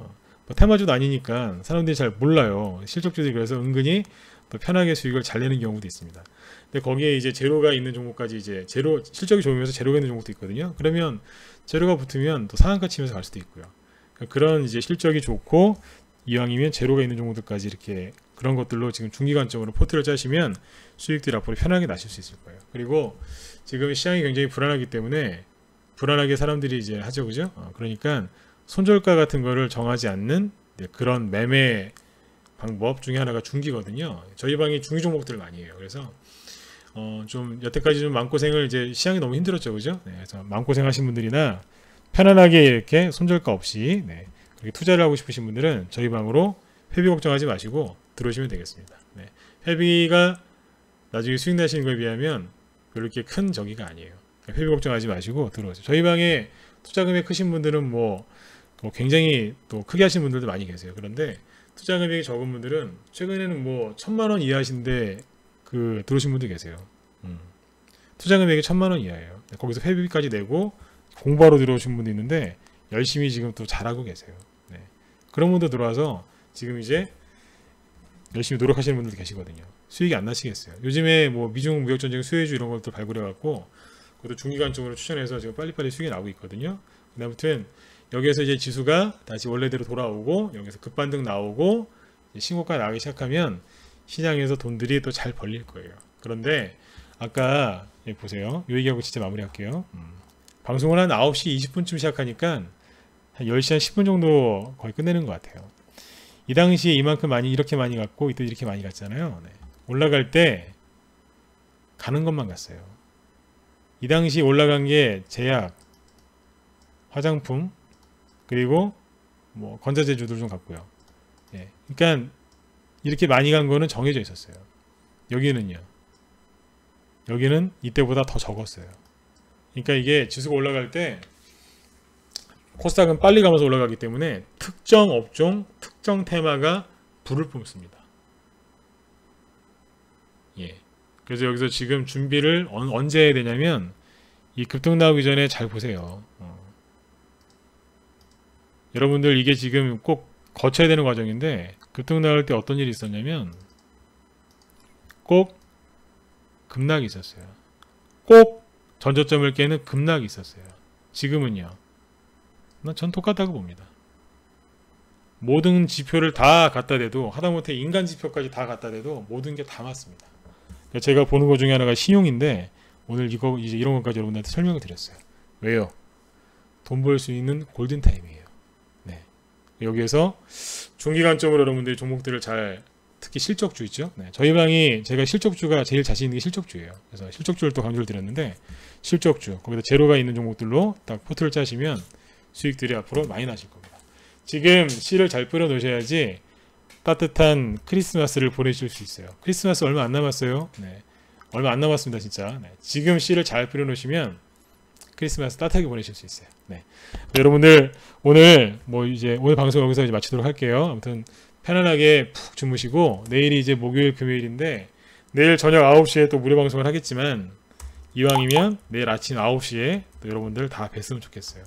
뭐 테마주도 아니니까 사람들이 잘 몰라요. 실적주들이 그래서 은근히 더 편하게 수익을 잘 내는 경우도 있습니다. 근데 거기에 이제 제로가 있는 종목까지 이제 실적이 좋으면서 제로가 있는 종목도 있거든요. 그러면 제로가 붙으면 또 상한가 치면서 갈 수도 있고요. 그런 이제 실적이 좋고 이왕이면 제로가 있는 종목들까지 이렇게 그런 것들로 지금 중기 관점으로 포트를 짜시면 수익들이 앞으로 편하게 나실 수 있을 거예요. 그리고 지금 시장이 굉장히 불안하기 때문에 불안하게 사람들이 이제 하죠, 그죠? 그러니까 손절가 같은 거를 정하지 않는 그런 매매 방법 중에 하나가 중기거든요. 저희 방이 중기 종목들을 많이 해요. 그래서 좀 여태까지 좀 마음고생을 이제 시장이 너무 힘들었죠, 그죠? 네, 그래서 마음고생 하신 분들이나 편안하게 이렇게 손절가 없이 그렇게 투자를 하고 싶으신 분들은 저희 방으로 회비 걱정하지 마시고 들어오시면 되겠습니다. 네. 회비가 나중에 수익 나시는 거에 비하면 별로 이렇게 큰 저기가 아니에요. 회비 걱정하지 마시고 들어오세요. 저희 방에 투자 금액 크신 분들은 뭐 굉장히 또 크게 하신 분들도 많이 계세요. 그런데 투자 금액이 적은 분들은 최근에는 뭐 1,000만 원 이하신데 그 들어오신 분도 계세요. 투자 금액이 1,000만 원 이하예요. 거기서 회비까지 내고 공부하러 들어오신 분도 있는데 열심히 지금 또 잘하고 계세요. 네. 그런 분도 들어와서 지금 이제 열심히 노력하시는 분들도 계시거든요. 수익이 안 나시겠어요. 요즘에 뭐 미중 무역 전쟁 수혜주 이런 것도 발굴해 갖고 그것도 중기관점으로 추천해서 지금 빨리빨리 수익이 나오고 있거든요. 근데 아무튼 여기에서 이제 지수가 다시 원래대로 돌아오고 여기서 급반등 나오고 신고가 나가기 시작하면 시장에서 돈들이 또 잘 벌릴 거예요. 그런데 아까 여기 보세요. 이 얘기하고 진짜 마무리할게요. 방송을 한 9시 20분쯤 시작하니까 한 10시 한 10분 정도 거의 끝내는 것 같아요. 이 당시에 이만큼 많이 이렇게 많이 갔고 이때 이렇게 많이 갔잖아요. 네. 올라갈 때 가는 것만 갔어요. 이 당시 올라간 게 제약, 화장품, 그리고 뭐 건자재주들 좀 갔고요. 예. 그러니까 이렇게 많이 간 거는 정해져 있었어요. 여기는요. 여기는 이때보다 더 적었어요. 그러니까 이게 지수가 올라갈 때 코스닥은 빨리 가면서 올라가기 때문에 특정 업종, 특정 테마가 불을 뿜습니다. 예. 그래서 여기서 지금 준비를 언제 해야 되냐면 이 급등 나오기 전에 잘 보세요. 여러분들 이게 지금 꼭 거쳐야 되는 과정인데 급등 나올 때 어떤 일이 있었냐면 꼭 급락이 있었어요. 꼭 전저점을 깨는 급락이 있었어요. 지금은요. 전 똑같다고 봅니다. 모든 지표를 다 갖다 대도 하다못해 인간 지표까지 다 갖다 대도 모든 게 다 맞습니다. 제가 보는 것 중에 하나가 신용인데 오늘 이거 이제 이런 것까지 여러분들한테 설명을 드렸어요. 왜요? 돈 벌 수 있는 골든타임이에요. 네. 여기에서 중기관점으로 여러분들이 종목들을 잘 특히 실적주 있죠. 네. 저희 방이 제가 실적주가 제일 자신 있는 게 실적주예요. 그래서 실적주를 또 강조를 드렸는데 실적주 거기다 제로가 있는 종목들로 딱 포트를 짜시면 수익들이 앞으로 많이 나실 겁니다. 지금 씨를 잘 뿌려 놓으셔야지 따뜻한 크리스마스를 보내실 수 있어요. 크리스마스 얼마 안 남았어요. 네. 얼마 안 남았습니다, 진짜. 네. 지금 씨를 잘 뿌려 놓으시면 크리스마스 따뜻하게 보내실 수 있어요. 네. 여러분들 오늘 오늘 방송 여기서 이제 마치도록 할게요. 아무튼 편안하게 푹 주무시고 내일이 이제 목요일 금요일인데 내일 저녁 9시에 또 무료 방송을 하겠지만 이왕이면 내일 아침 9시에 또 여러분들 다 뵀으면 좋겠어요.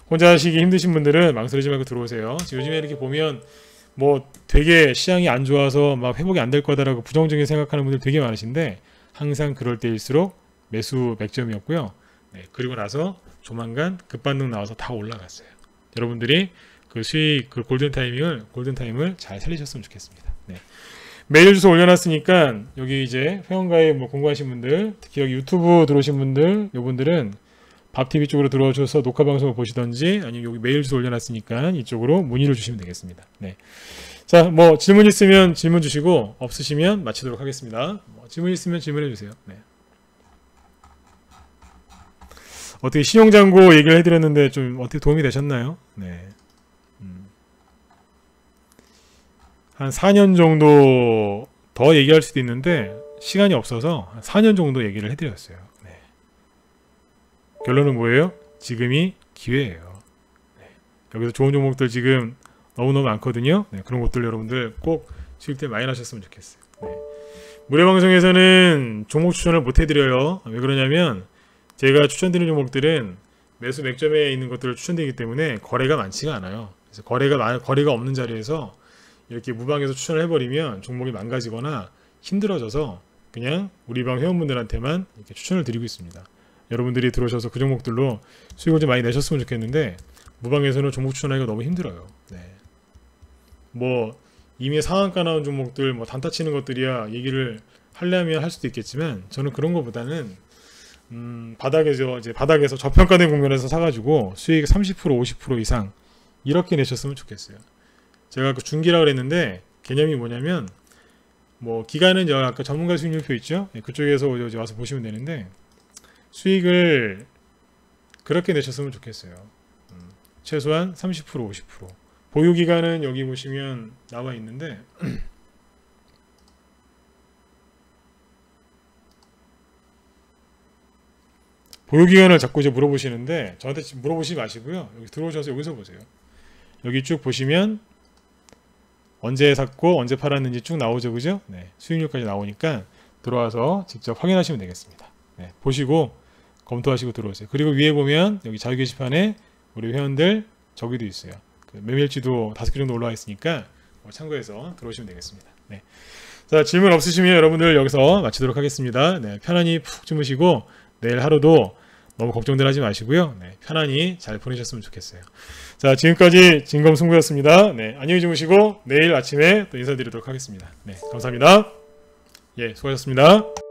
혼자 하시기 힘드신 분들은 망설이지 말고 들어오세요. 요즘에 이렇게 보면 뭐 되게 시장이 안 좋아서 막 회복이 안 될 거다라고 부정적인 생각하는 분들 되게 많으신데 항상 그럴 때일수록 매수 맥점이었고요. 네, 그리고 나서 조만간 급반등 나와서 다 올라갔어요. 여러분들이 그 수익 그 골든타임을 잘 살리셨으면 좋겠습니다. 네. 메일 주소 올려놨으니까 여기 이제 회원가입 뭐 공부하신 분들 특히 여기 유튜브 들어오신 분들 요분들은 밥TV 쪽으로 들어오셔서 녹화 방송을 보시던지 아니면 여기 메일 주소 올려놨으니까 이쪽으로 문의를 주시면 되겠습니다. 네. 자, 뭐 질문 있으면 질문 주시고 없으시면 마치도록 하겠습니다. 질문 있으면 질문해 주세요. 네. 어떻게 신용잔고 얘기를 해드렸는데 좀 어떻게 도움이 되셨나요? 네. 한 4년 정도 더 얘기할 수도 있는데 시간이 없어서 한 4년 정도 얘기를 해드렸어요. 네. 결론은 뭐예요? 지금이 기회예요. 네. 여기서 좋은 종목들 지금 너무너무 많거든요. 네. 그런 것들 여러분들 꼭 수익들 많이 나셨으면 좋겠어요. 네. 무료방송에서는 종목 추천을 못 해드려요. 왜 그러냐면 제가 추천드리는 종목들은 매수 맥점에 있는 것들을 추천드리기 때문에 거래가 많지가 않아요. 그래서 거래가 없는 자리에서 이렇게 무방에서 추천을 해버리면 종목이 망가지거나 힘들어져서 그냥 우리 방 회원분들한테만 이렇게 추천을 드리고 있습니다. 여러분들이 들어오셔서 그 종목들로 수익을 좀 많이 내셨으면 좋겠는데 무방에서는 종목 추천하기가 너무 힘들어요. 네. 뭐 이미 상한가 나온 종목들 뭐 단타 치는 것들이야 얘기를 하려면 할 수도 있겠지만 저는 그런 것보다는 바닥에서 저평가된 국면에서 사가지고 수익 30% 50% 이상 이렇게 내셨으면 좋겠어요. 제가 그 중기라고 그랬는데 개념이 뭐냐면 뭐 기간은 아까 전문가 수익률표 있죠? 그쪽에서 와서 보시면 되는데 수익을 그렇게 내셨으면 좋겠어요. 최소한 30% 50% 보유기간은 여기 보시면 나와 있는데 보유기간을 자꾸 이제 물어보시는데 저한테 지금 물어보시지 마시고요. 여기 들어오셔서 여기서 보세요. 여기 쭉 보시면 언제 샀고 언제 팔았는지 쭉 나오죠, 그죠? 네, 수익률까지 나오니까 들어와서 직접 확인하시면 되겠습니다. 네, 보시고 검토하시고 들어오세요. 그리고 위에 보면 여기 자유 게시판에 우리 회원들 저기도 있어요. 그 매매일지도 5개 정도 올라와 있으니까 참고해서 들어오시면 되겠습니다. 네. 자, 질문 없으시면 여러분들 여기서 마치도록 하겠습니다. 네, 편안히 푹 주무시고 내일 하루도 너무 걱정들 하지 마시고요. 네, 편안히 잘 보내셨으면 좋겠어요. 자, 지금까지 진검승부였습니다. 네, 안녕히 주무시고 내일 아침에 또 인사드리도록 하겠습니다. 네, 감사합니다. 예, 수고하셨습니다.